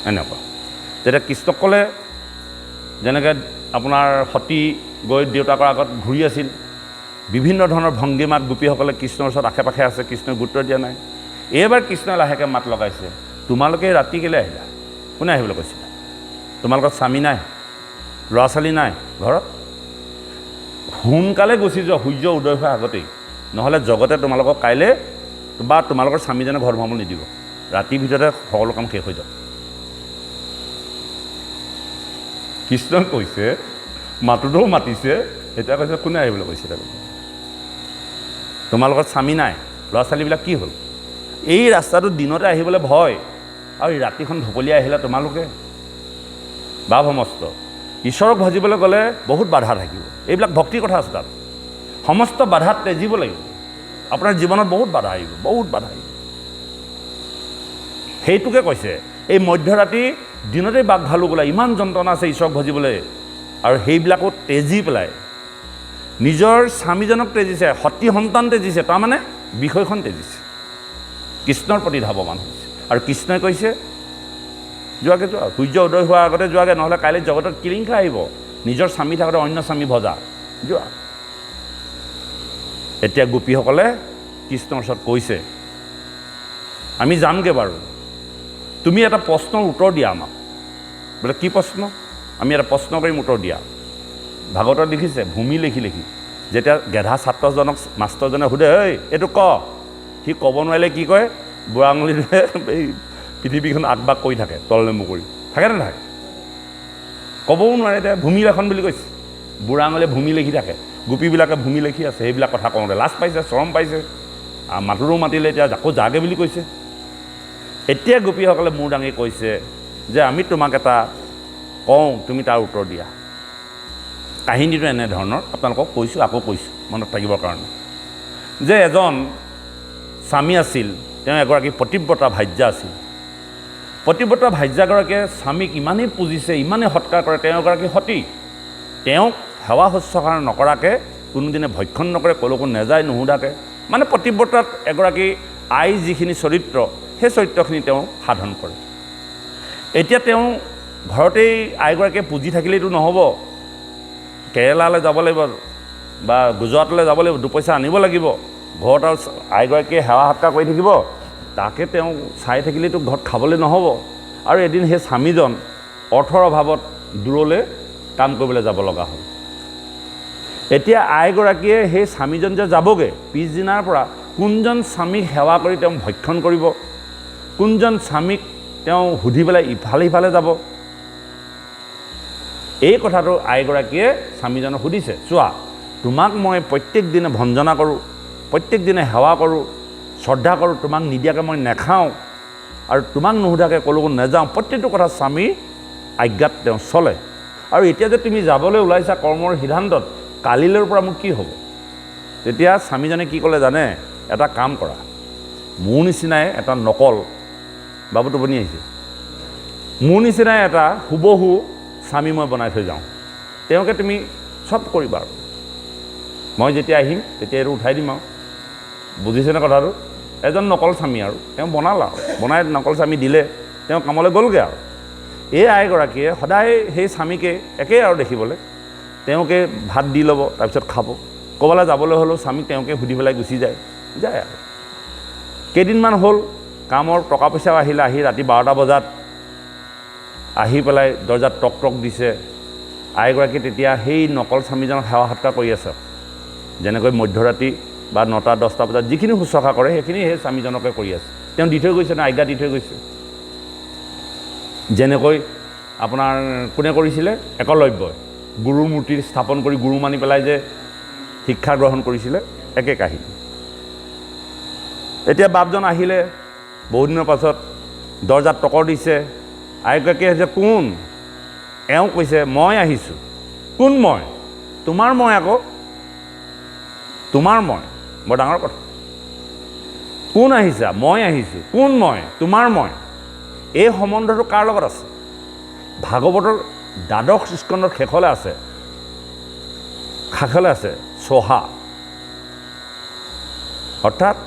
এনেকুৱা। তেতিয়া কৃষ্ণক ক'লে, যেনেকৈ আপোনাৰ সতী গৈ দেউতাকৰ আগত ঘূৰি আছিল, বিভিন্ন ধৰণৰ ভংগীমাত গোপীসকলে কৃষ্ণৰ ওচৰত আশে পাশে আছে, কৃষ্ণই গুৰুত্ব দিয়া নাই। এইবাৰ কৃষ্ণই লাহেকৈ মাত লগাইছে, তোমালোকে ৰাতি কেলৈ আহিলা? কোনে আহিবলৈ কৈছিলে? তোমালোকৰ স্বামী নাই, ল'ৰা ছোৱালী নাই ঘৰত? সোনকালে গুচি যোৱা, সূৰ্য উদয় হোৱাৰ আগতেই, নহ'লে জগতে তোমালোকক কাইলৈ বা তোমালোকৰ স্বামীজনে ঘৰ সোমাব নিদিব, ৰাতিৰ ভিতৰতে সকলো কাম শেষ হৈ যাব। কৃষ্ণই কৈছে, মাতোতেও মাতিছে, এতিয়া কৈছে কোনে আহিবলৈ কৈছে? তোমালোকৰ স্বামী নাই, ল'ৰা ছোৱালীবিলাক কি হ'ল? এই ৰাস্তাটো দিনতে আহিবলৈ ভয়, আৰু এই ৰাতিখন ঢপলিয়াই আহিলে তোমালোকে। বা সমস্ত ঈশ্বৰক ভজিবলৈ গ'লে বহুত বাধা থাকিব, এইবিলাক ভক্তিৰ কথা আছে। তাত সমস্ত বাধাত তেজিব লাগিব। আপোনাৰ জীৱনত বহুত বাধা আহিব, বহুত বাধা আহিব। সেইটোকে কৈছে, এই মধ্যৰাতি দিনতেই বাঘ ভালুক ওলায়, ইমান যন্ত্ৰণা আছে ঈশ্বৰক ভজিবলৈ, আৰু সেইবিলাকো তেজি পেলাই নিজৰ স্বামীজনক তেজিছে, সতী সন্তান তেজিছে, তাৰমানে বিষয়খন তেজিছে। কৃষ্ণৰ প্ৰতি ধাৱমান হৈছে আৰু কৃষ্ণই কৈছে যোৱাকে যোৱা, সূৰ্য উদয় হোৱাৰ আগতে যোৱাগে, নহ'লে কাইলৈ জগতত কিলিংখা আহিব, নিজৰ স্বামী থাকোঁতে অন্য স্বামী ভজা, যোৱা। এতিয়া গোপীসকলে কৃষ্ণৰ ওচৰত কৈছে আমি যামগৈ বাৰু, তুমি এটা প্ৰশ্নৰ উত্তৰ দিয়া আমাক। বোলে কি প্ৰশ্ন? আমি এটা প্ৰশ্ন কৰিম, উত্তৰ দিয়া। ভাগৱতত লিখিছে, ভূমি লিখি যেতিয়া গেধা ছাত্ৰজনক মাষ্টৰজনে সোধে ঐ এইটো ক, সি ক'ব নোৱাৰিলে কি কয়, বুঢ়া আঙুলিৰে এই পৃথিৱীখন আগবাগ কৰি থাকে, তললৈ মূৰ কৰি থাকে নে নাথাকে? ক'বও নোৱাৰে, এতিয়া ভূমি লেখন বুলি কৈছে, বুঢ়া আঙুলিয়ে ভূমি লিখি থাকে, গোপীবিলাকে ভূমি লিখি আছে। সেইবিলাক কথা কওঁতে লাজ পাইছে, চৰম পাইছে, মাতৰো মাতিলে, এতিয়া আকৌ যাগে বুলি কৈছে। এতিয়া গোপীসকলে মূৰ দাঙি কৈছে যে আমি তোমাক এটা কওঁ, তুমি তাৰ উত্তৰ দিয়া। কাহিনীটো এনেধৰণৰ, আপোনালোকক কৈছোঁ, আকৌ কৈছোঁ মনত থাকিবৰ কাৰণে, যে এজন স্বামী আছিল, তেওঁ এগৰাকী পতিব্ৰতা ভাৰ্যা আছিল। পতিব্ৰতা ভাৰ্যাগৰাকীয়ে স্বামীক ইমানেই পুজিছে, ইমানেই সৎকাৰ কৰে, তেওঁ এগৰাকী সতী। তেওঁক সেৱা শুশ্ৰূষা নকৰাকৈ কোনোদিনে ভক্ষণ নকৰে, ক'লৈকো নেযায় নুসুধাকৈ। মানে পতিব্ৰতাত এগৰাকী আই যিখিনি চৰিত্ৰ, সেই চৰিত্ৰখিনি তেওঁ সাধন কৰে। এতিয়া তেওঁ ঘৰতেই আইগৰাকীয়ে পুজি থাকিলেইতো নহ'ব, কেৰেলালৈ যাব লাগিব বা গুজৰাটলৈ যাব লাগিব, দুপইচা আনিব লাগিব। ঘৰত আৰু আইগৰাকীয়ে সেৱা সৎকাৰ কৰি থাকিব, তাকে তেওঁ চাই থাকিলেতো ঘৰত খাবলৈ নহ'ব। আৰু এদিন সেই স্বামীজন অৰ্থৰ অভাৱত দূৰলৈ কাম কৰিবলৈ যাব লগা হ'ল। এতিয়া আইগৰাকীয়ে সেই স্বামীজন যে যাবগৈ, পিছদিনাৰ পৰা কোনজন স্বামীক সেৱা কৰি তেওঁ ভক্ষণ কৰিব, কোনজন স্বামীক তেওঁ সুধি পেলাই ইফালে সিফালে যাব, এই কথাটো আইগৰাকীয়ে স্বামীজনক সুধিছে। চোৱা, তোমাক মই প্ৰত্যেক দিনে ভঞ্জনা কৰোঁ, প্ৰত্যেক দিনে সেৱা কৰোঁ, শ্ৰদ্ধা কৰোঁ, তোমাক নিদিয়াকৈ মই নাখাওঁ আৰু তোমাক নুসুধাকৈ ক'লৈকো নাযাওঁ, প্ৰত্যেকটো কথা স্বামীৰ আজ্ঞাত তেওঁ চলে। আৰু এতিয়া যে তুমি যাবলৈ ওলাইছা কৰ্মৰ সিদ্ধান্তত, কালিলৈৰ পৰা মোৰ কি হ'ব? তেতিয়া স্বামীজনে কি ক'লে জানে? এটা কাম কৰা, মোৰ নিচিনাই এটা নকল, বাবু টোপনি আহিছে, মোৰ নিচিনাই এটা হুবহু স্বামী মই বনাই থৈ যাওঁ, তেওঁকে তুমি চব কৰিবা আৰু মই যেতিয়া আহিম তেতিয়া এইটো উঠাই দিম আৰু। বুজিছেনে কথাটো? এজন নকল স্বামী আৰু তেওঁ বনাল আৰু, বনাই নকল স্বামী দিলে, তেওঁ কামলৈ গ'লগৈ আৰু। এই আইগৰাকীয়ে সদায় সেই স্বামীকে একেই আৰু দেখিবলৈ, তেওঁকে ভাত দি ল'ব, তাৰপিছত খাব, ক'ৰবালৈ যাবলৈ হ'লেও স্বামীক তেওঁকে সুধি পেলাই গুচি যায় আৰু। কেইদিনমান হ'ল, কামৰ টকা পইচাও আহিলে, আহি ৰাতি 12টা বজাত আহি পেলাই দৰ্জাত টক টক দিছে। আইগৰাকী তেতিয়া সেই নকল স্বামীজনক সেৱা সৎকাৰ কৰি আছে, যেনেকৈ মধ্যৰাতি বা 9টা 10টা বজাত যিখিনি শুশ্ৰূষা কৰে সেইখিনি সেই স্বামীজনকে কৰি আছে। তেওঁ দি থৈ গৈছে ন, আজ্ঞা দি থৈ গৈছে। যেনেকৈ আপোনাৰ কোনে কৰিছিলে? একলব্যই গুৰুৰ মূৰ্তি স্থাপন কৰি গুৰু মানি পেলাই যে শিক্ষা গ্ৰহণ কৰিছিলে, একে কাহিনী। এতিয়া বাপজন আহিলে, বহুদিনৰ পাছত দৰ্জাত টকৰ দিছে। আইগৰাকীয়ে যে কোন? এওঁ কৈছে মই আহিছোঁ। কোন মই? তোমাৰ মই আকৌ, তোমাৰ মই, বৰ ডাঙৰ কথা। কোন আহিছা? মই আহিছোঁ। কোন মই? তোমাৰ মই। এই সম্বন্ধটো কাৰ লগত আছে? ভাগৱতৰ 12শ স্কন্ধৰ শেষলৈ আছে, চহা, অৰ্থাৎ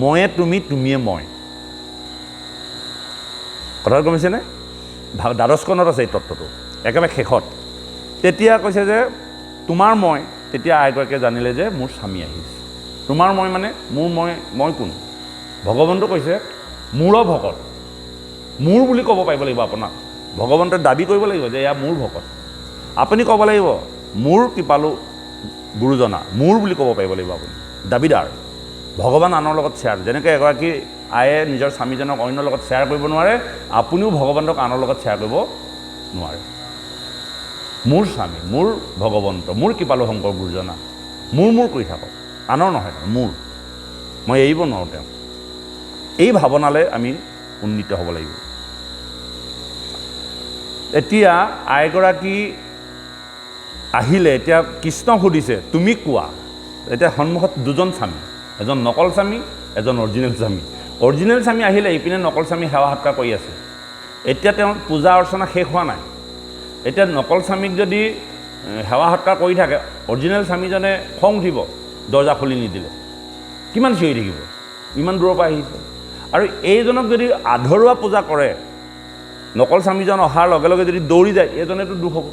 ময়ে তুমি, তুমিয়ে মই। কথাটো গমিছেনে? 12শ স্কন্ধত আছে এই তত্ত্বটো, একেবাৰে শেষত। তেতিয়া কৈছে যে তোমাৰ মই, তেতিয়া আইগৰাকীয়ে জানিলে যে মোৰ স্বামী আহিছে। তোমাৰ মই মানে মোৰ মই কোন? ভগৱন্তই কৈছে মূৰ ভকত, মোৰ বুলি ক'ব পাৰিব লাগিব আপোনাক। ভগৱন্তই দাবী কৰিব লাগিব যে এয়া মোৰ ভকত। আপুনি ক'ব লাগিব মোৰ কৃপালু গুৰুজনা, মোৰ বুলি ক'ব পাৰিব লাগিব আপুনি, দাবীদাৰ। ভগৱান আনৰ লগত শ্বেয়াৰ, যেনেকৈ এগৰাকী আয়ে নিজৰ স্বামীজনক অন্যৰ লগত শ্বেয়াৰ কৰিব নোৱাৰে, আপুনিও ভগৱন্তক আনৰ লগত শ্বেয়াৰ কৰিব নোৱাৰে। মোৰ স্বামী, মোৰ ভগৱন্ত, মোৰ কৃপালু শংকৰ গুৰুজনা, মোৰ কৰি থাকক, আনৰ নহয়, মোৰ, মই এৰিব নোৱাৰোঁ তেওঁক। এই ভাৱনালৈ আমি উন্নীত হ'ব লাগিব। এতিয়া আইগৰাকী আহিলে, এতিয়া কৃষ্ণক সুধিছে তুমি কোৱা। এতিয়া সন্মুখত দুজন স্বামী, এজন নকল স্বামী, এজন অৰিজিনেল স্বামী। অৰিজিনেল স্বামী আহিলে, ইপিনে নকল স্বামী সেৱা সৎকাৰ কৰি আছে। এতিয়া তেওঁ পূজা অৰ্চনা শেষ হোৱা নাই। এতিয়া নকল স্বামীক যদি সেৱা সৎকাৰ কৰি থাকে, অৰিজিনেল স্বামীজনে খং উঠিব, দৰ্জা খুলি নিদিলে, কিমান চিঞৰি থাকিব, ইমান দূৰৰ পৰা আহিছে। আৰু এইজনক যদি আধৰুৱা পূজা কৰে, নকল স্বামীজন অহাৰ লগে লগে যদি দৌৰি যায়, এইজনেতো দুখ হ'ব।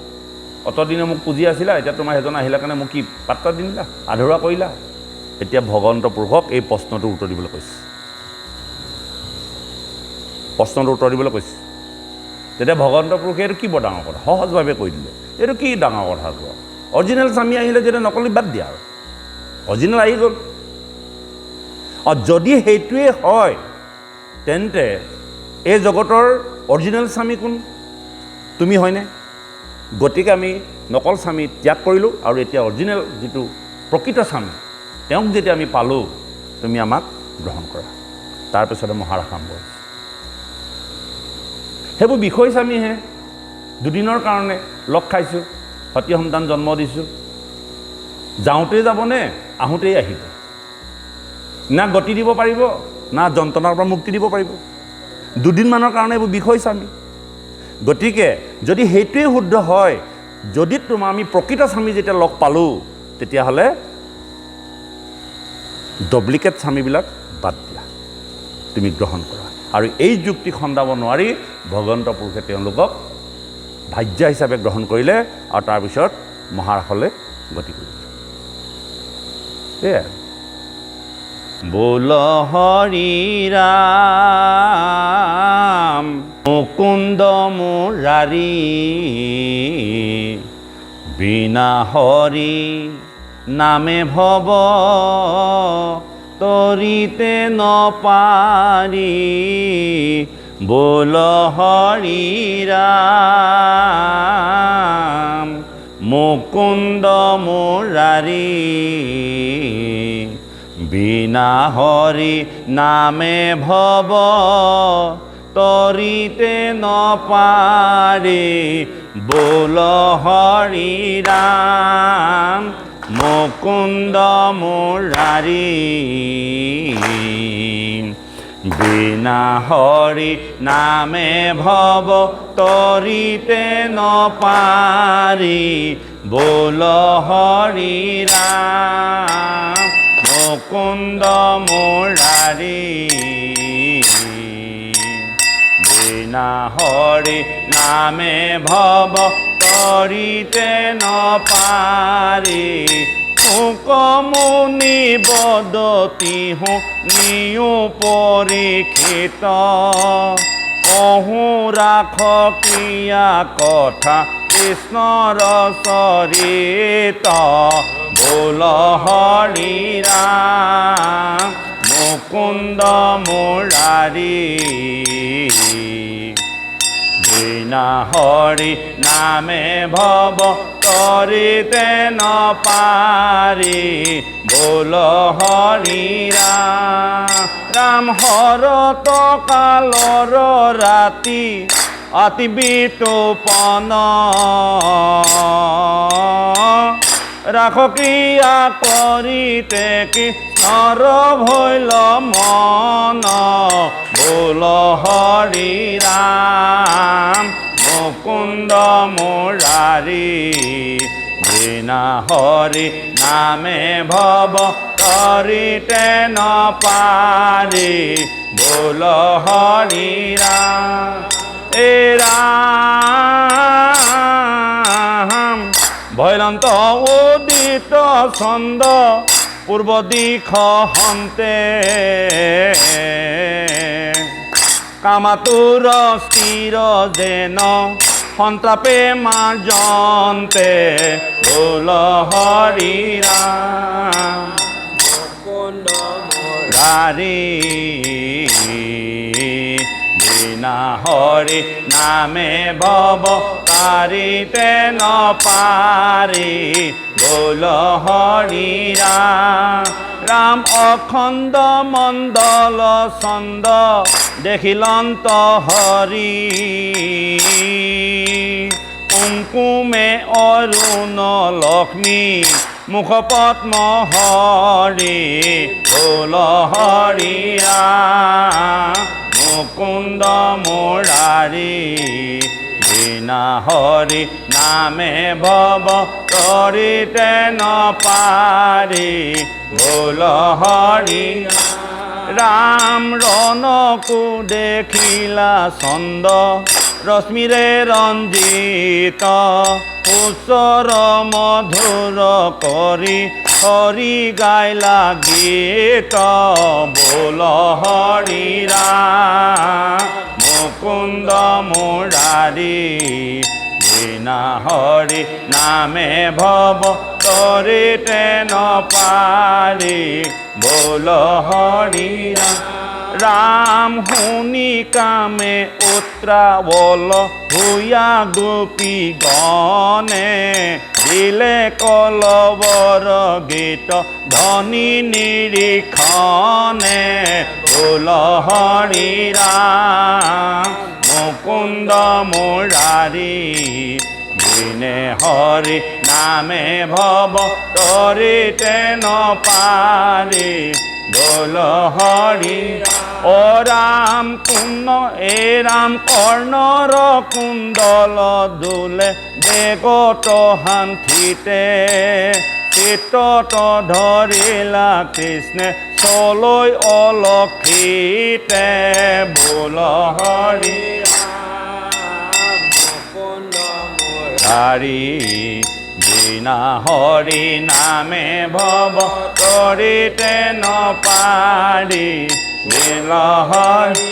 অতদিনে মোক পুজি আছিলা, এতিয়া তোমাৰ সেইজন আহিলা কাৰণে মোক কি পাত্তা দিলা, আধৰুৱা কৰিলা। এতিয়া ভগৱন্ত পুৰুষক এই প্ৰশ্নটোৰ উত্তৰ দিবলৈ কৈছে, প্ৰশ্নটোৰ উত্তৰ দিবলৈ কৈছে। তেতিয়া ভগৱন্ত পুৰুষে এইটো কি বৰ ডাঙৰ কথা, সহজভাৱে কৈ দিলে। এইটো কি ডাঙৰ কথাটো, অৰিজিনেল স্বামী আহিলে যেতিয়া নকলি বাদ দিয়া, আৰু অৰিজিনেল আহি গ'ল। যদি সেইটোৱে হয়, তেন্তে এই জগতৰ অৰিজিনেল স্বামী কোন? তুমি হয়নে? গতিকে আমি নকল স্বামী ত্যাগ কৰিলোঁ, আৰু এতিয়া অৰিজিনেল যিটো প্ৰকৃত স্বামী, তেওঁক যেতিয়া আমি পালোঁ, তুমি আমাক গ্ৰহণ কৰা। তাৰপিছতে মহাৰাস আৰম্ভ হৈছে। সেইবোৰ বিষয় স্বামীহে, দুদিনৰ কাৰণে লগ খাইছোঁ, সতী সন্তান জন্ম দিছোঁ, যাওঁতেই যাবনে আহোঁতেই আহিব, না গতি দিব পাৰিব, না যন্ত্ৰণাৰ পৰা মুক্তি দিব পাৰিব। দুদিনমানৰ কাৰণে এইবোৰ বিষয় স্বামী। গতিকে যদি সেইটোৱে শুদ্ধ হয়, যদি আমি প্ৰকৃত স্বামী যেতিয়া লগ পালোঁ, তেতিয়াহ'লে ডুপ্লিকেট স্বামীবিলাক বাদ দিয়া, তুমি গ্ৰহণ কৰা। আৰু এই যুক্তি খন্দাব নোৱাৰি ভগৱন্ত পুৰুষে তেওঁলোকক ভাৰ্যা হিচাপে গ্ৰহণ কৰিলে, আৰু তাৰপিছত মহাৰাসলৈ গতি কৰিলে। সেয়াই। বোল হৰি ৰাম মুকুন্দ মুৰাৰী, বিনা হৰি নামে ভৱ তৰিতে নপাৰি। বোল হৰি ৰাম মুকুন্দ মুৰাৰী, বিনা হৰি নামে ভৱ তৰিতে নপাৰি। বোল হৰি ৰাম মুকুন্দ মুৰাৰী, বিনা হৰি নামে ভৱ তৰিতে নপাৰি। বোল হৰি ৰাম মুকুন্দ মুৰাৰী, বিনা হৰি নামে ভৱ তৰিতে নপাৰি। মুকমুনি বদতি নিয়ো পৰীক্ষিত, অহো ৰাখ ক্ৰিয়া কথা কৃষ্ণৰ চৰিত। বোল হৰি ৰাম মুকুন্দ মুৰাৰী, বিনা হৰি নামে ভৱ তৰিতে নপাৰি। বোল হৰি ৰাম হৰত কালৰ ৰাতি অতি বিতোপন, ৰাখ ক্ৰিয়া কৰিতে কৃষ্ণৰ ভৈল মন। বোল হৰি ৰাম মুকুন্দ মুৰাৰী, বিনা হৰি নামে ভৱ তৰিতে নপাৰি। বোল হৰি ৰাম এ ৰাম ভৈৰন্ত উদিত ছন্দ পূৰ্ব দিশ হন্তে, কামাতুৰ স্থিৰ যেন সন্ত্ৰাপে মাজন্তে। বোল হৰি ৰাম মুকুন্দ মুৰাৰী, বিনা হৰি নামে ভৱ তৰিতে নপাৰি। বোল হৰি ৰাম অখণ্ড মণ্ডল ছন্দ দেখিলন্ত হৰি, কুংকুমে অৰুণ লক্ষ্মী মুখ পদ্ম হৰি। বোল হৰি ৰাম মুকুন্দ মুৰাৰী, বিনা হৰি নামে ভৱ তৰিতে নপাৰি। বোল হৰি ৰাম ৰণকো দেখিলা ছন্দ ৰশ্মিৰে ৰঞ্জিত উচ্চৰ মধুৰ কৰি হৰি গাইলা গীত বোল হৰি ৰাম মুকুন্দ মুৰাৰী বিনা হৰি নামে ভৱ তৰিতে নপাৰি বোল হৰি ৰাম শুনি কামে উত্ৰাৱল ভূঞা গোপী গণে দিলে কলবৰ গীত ধনী নিৰীক্ষণে বোল হৰি ৰাম মুকুন্দ মুৰাৰী বিনে হৰি নামে ভৱ তৰিতে নপাৰি বোল হৰি অ ৰাম কুণ্ড এ ৰাম কৰ্ণৰ কুণ্ডল দোলে বেগত শান্তিতে চিত্তত ধৰিলা কৃষ্ণে চলৈ অলক্ষিতে বোল হৰি হৰি বিনা হৰি নামে ভৱ তৰিতে নপাৰি বোল হৰি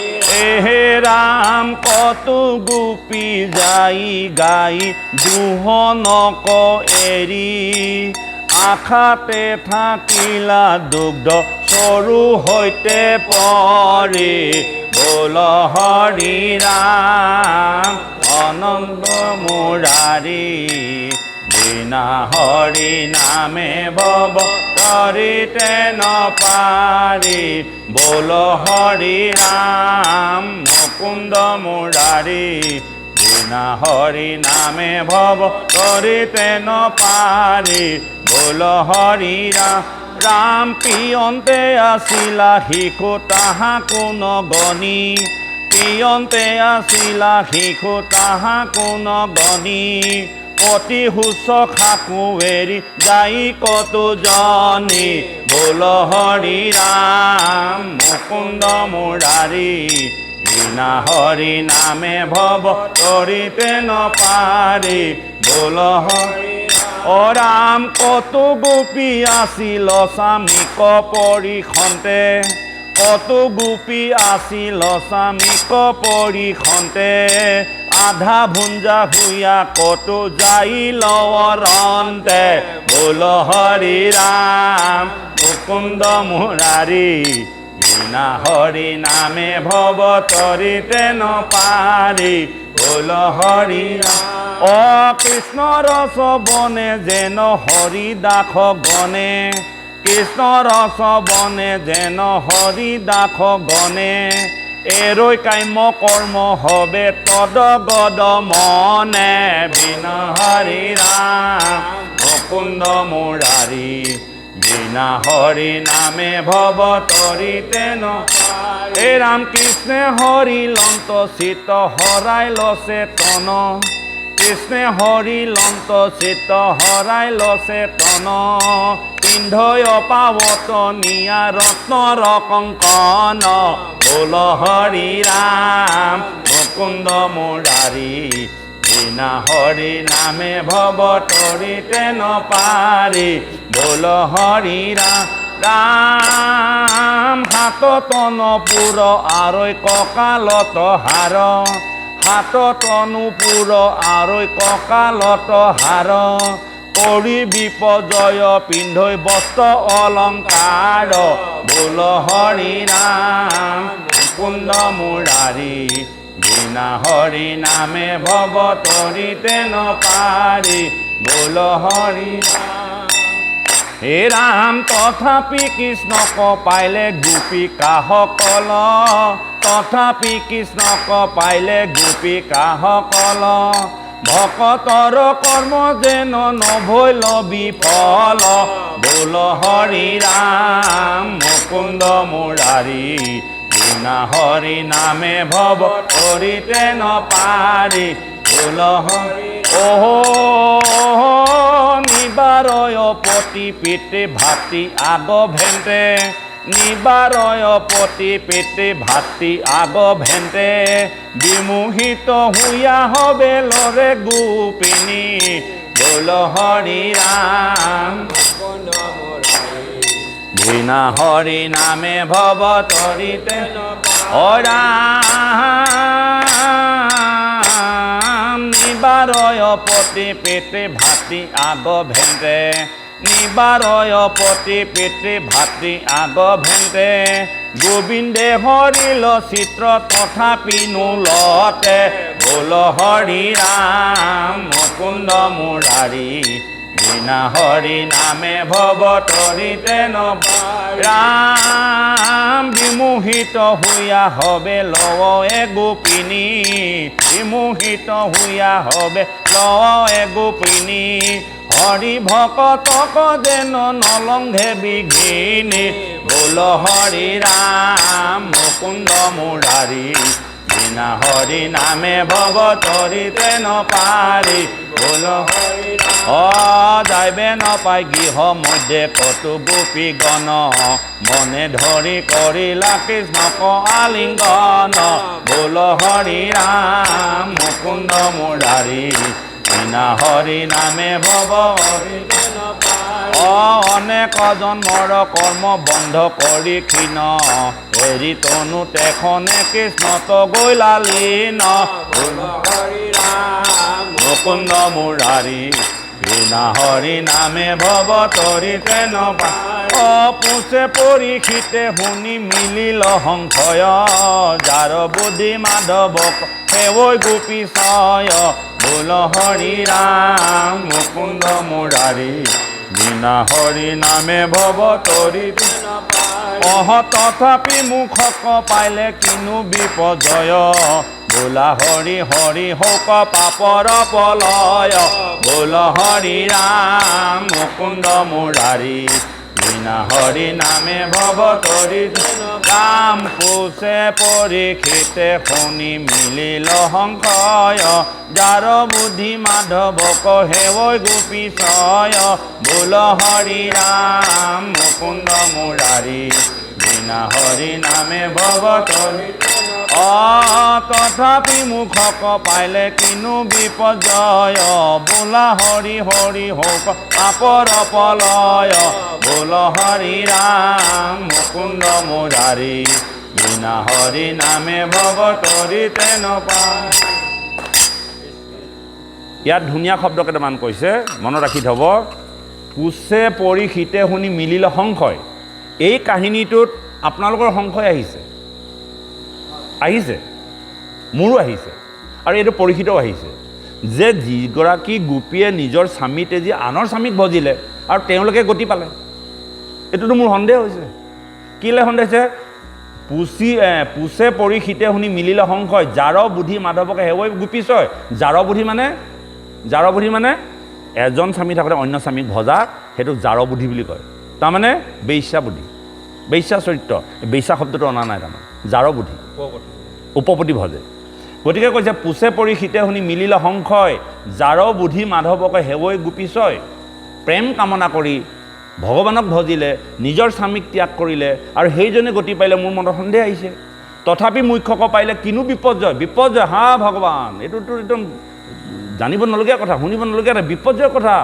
হে ৰাম কতো গোপী যাই গাই দুহনক এৰি আশাতে থাকিলা দুগ্ধ চৰু সৈতে পৰি বোল হৰি ৰাম অনন্ত মুৰাৰী বিনা হৰি নামে ভৱ তৰিতে নপাৰি বোল হৰি ৰাম মুকুন্দ মুৰাৰী বিনা হৰি নামে ভৱ তৰিতে নপাৰি বোল হৰি ৰাম ৰাম পিয়ন্তে আছিলা শিশু তাহাকো নগনি পিয়ন্তে আছিলা শিশু তাহাকো নগনি অতি শুশ্ৰূষাকো এৰি যাই কতো জনি বোল হৰি ৰাম মুকুন্দ মুৰাৰী বিনা হৰি নামে ভৱ তৰিতে নপাৰি বোল হৰি অ ৰাম কতো গোপী আছিল স্বামীক পৰিখন্তে কতো গোপী আছিল স্বামীক পৰিখন্তে আধা ভুঞ্জা হুয়া কতো যাই লৱৰন্তে বোল হৰি ৰাম মুকুন্দ মুৰাৰী বিনা হৰি নামে ভৱ তৰিতে নপাৰি বোল হৰি ৰাম অ কৃষ্ণৰ শ্ৰৱণে যেন হৰি দাস গণে কৃষ্ণৰ শ্ৰৱণে যেন হৰি দাস গণে এৰৈ কাম্য কৰ্ম হবে তদ গদ মনে বিনা হৰি ৰাম মুকুন্দ মুৰাৰী বিনা হৰি নামে ভৱ তৰিতে নপাৰি হে ৰাম কৃষ্ণে হৰি লন্ত চিত হৰাই লছে তন কৃষ্ণে হৰি লন্ত চিত হৰাই লছে তন পিন্ধয় পাৱত নিয়া ৰত্নৰ কংকন বোল হৰি ৰাম মুকুন্দ মুৰাৰী বিনা হৰি নামে ভৱ তৰিতে নপাৰি বোল হৰি ৰাম ৰাম হাতত নপুৰ আৰৈ কঁকালত হাৰ হাতত নুপুৰ আৰৈ কঁকালত হাৰ কৰি বিপজয় পিন্ধৈ বস্ত্ৰ অলংকাৰ বোল হৰি ৰাম মুকুন্দ মুৰাৰী বিনা হৰি নামে ভৱ তৰিতে নপাৰি বোল হৰি হে ৰাম তথাপি কৃষ্ণক পাইলে গোপিকাসকল তথাপি কৃষ্ণক পাইলে গোপিকাসকল ভকতৰ কৰ্ম যেন নভৈল বিফল বোল হৰি ৰাম মুকুন্দ মুৰাৰী বিনা হৰি নামে ভৱ তৰিতে নপাৰি বোল হৰি নিবাৰয় পতি পিতৃ ভাতৃ আগ ভেন্তে নিবাৰয় পতি পেটে ভাতৃ আগ ভেন্তে বিমোহিত হুয়া হবে লৰে গোপিনী বল হৰি ৰাম বিনা হৰি নামে ভৱ তৰিতে অৰাম নিবাৰয় পতি পেটে ভাতৃ আগ ভেন্তে নিবাৰয় পতি পেটে ভাতৃ আগ ভেন্তে গোবিন্দে হৰিল চিত্ৰ তথাপি নোলতে বল হৰি ৰাম মুকুন্দ মুৰাৰী বিনা হৰি নামে ভৱ তৰিতে ৰাম বিমোহিত হুয়া হবে লয়ে গোপিনী বিমোহিত হুয়া হবে লয়ে গোপিনী হৰি ভকতক যেন নলংঘে বিঘিনী বল হৰি ৰাম মুকুন্দ মুৰাৰী বিনা হৰি নামে ভৱ তৰিতে নপাৰি বল হৰি যাইবে নপাই গৃহ মধ্যে কটু গোপী গণ মনে ধৰি কৰিলা কৃষ্ণক আলিংগন বল হৰি ৰাম মুকুন্দ মুৰাৰী বিনা হৰি নামে ভৱ অনেক জন্মৰ কৰ্ম বন্ধ কৰি ক্ষীণ এৰি তনু তেখনে কৃষ্ণত গৈলা লীন হৰি ৰাম মুকুন্দ মুৰাৰী বিনা হৰি নামে ভৱ তৰিতে পুছে পৰীক্ষিতে শুনি মিলিল সংশয় যাৰ বুদ্ধি মাধৱক সেৱৈ গোপী ছয় বল হৰি ৰাম মুকুন্দ মুৰাৰী বিনা হৰি নামে ভৱ তৰিতে তথাপি মুখক পাইলে কিনো বিপজয় বোলা হৰি হৰি হৌক পাপৰ পলয় বল হৰি ৰাম মুকুন্দ মুৰাৰী বিনা হৰি নামে ভৱ তৰিতে কাম পুছে পৰীক্ষিতে শুনি মিলিল সংশয় যাৰ বুদ্ধি মাধৱক সেৱৈ গোপী ছয় বল হৰি ৰাম মুকুন্দ মুৰাৰী বিনা হৰি নামে ভৱ তৰিতে তথাপি মুখক পাইলে কিনো বিপজয় বোলা হৰি হৰি হৌক পাপৰ পলয় বল হৰি ৰাম মুকুন্দ মুৰাৰী বিনা হৰি নামে ভৱ তৰিতে নপায়। ইয়াত ধুনীয়া শব্দ কেইটামান কৈছে, মনত ৰাখি থব। পুছে পৰীক্ষিতে শুনি মিলিল সংশয়। এই কাহিনীটোত আপোনালোকৰ সংশয় আহিছে, মোৰো আহিছে, আৰু এইটো পৰীক্ষিতও আহিছে যে যিগৰাকী গোপীয়ে নিজৰ স্বামী তেজি আনৰ স্বামীক ভজিলে আৰু তেওঁলোকে গতি পালে। এইটোতো মোৰ সন্দেহ হৈছে। কিলে সন্দেহ হৈছে? পুছে পৰীক্ষিতে শুনি মিলিলে সংশয় যাৰ বুদ্ধি মাধৱকে সেৱৈ গোপী ছয়। যাৰ বুদ্ধি মানে এজন স্বামী থাকোঁতে অন্য স্বামীক ভজা, সেইটো যাৰ বুদ্ধি বুলি কয়। তাৰমানে বেশ্যা বুদ্ধি, বেশ্যা চৰিত্ৰ। বেশ্যা শব্দটো অনা নাই, তাৰমানে যাৰ বুদ্ধি, উপপতি ভজে। গতিকে কৈছে পুছে পৰীক্ষিতে শুনি মিলিলে সংশয় যাৰ বুদ্ধি মাধৱকে সেৱৈ গোপী ছয়। প্ৰেম কামনা কৰি ভগৱানক ভজিলে, নিজৰ স্বামীক ত্যাগ কৰিলে আৰু সেইজনে গতি পাইলে। মোৰ মনত সন্দেহ আহিছে। তথাপি মুখ্যক পাইলে কিনো বিপৰ্যয়। হা ভগৱান, এইটোতো একদম জানিব নলগীয়া কথা, শুনিব নলগীয়া এটা বিপৰ্যয়ৰ কথা।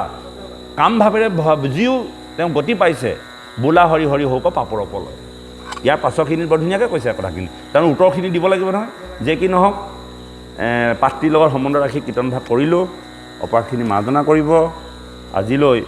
কাম ভাৱেৰে বুজিও তেওঁ গতি পাইছে। বোলা হৰি হৰি হৌক পাপৰ পলয়। ইয়াৰ পাছৰখিনিত বৰ ধুনীয়াকৈ কৈছে কথাখিনি, তাৰ উত্তৰখিনি দিব লাগিব নহয়। যে কি নহওক, পাঠটিৰ লগত সম্বন্ধ ৰাখি কীৰ্তন ভাগ কৰিলোঁ। অপাৰখিনি মাৰ্জনা কৰিব। আজিলৈ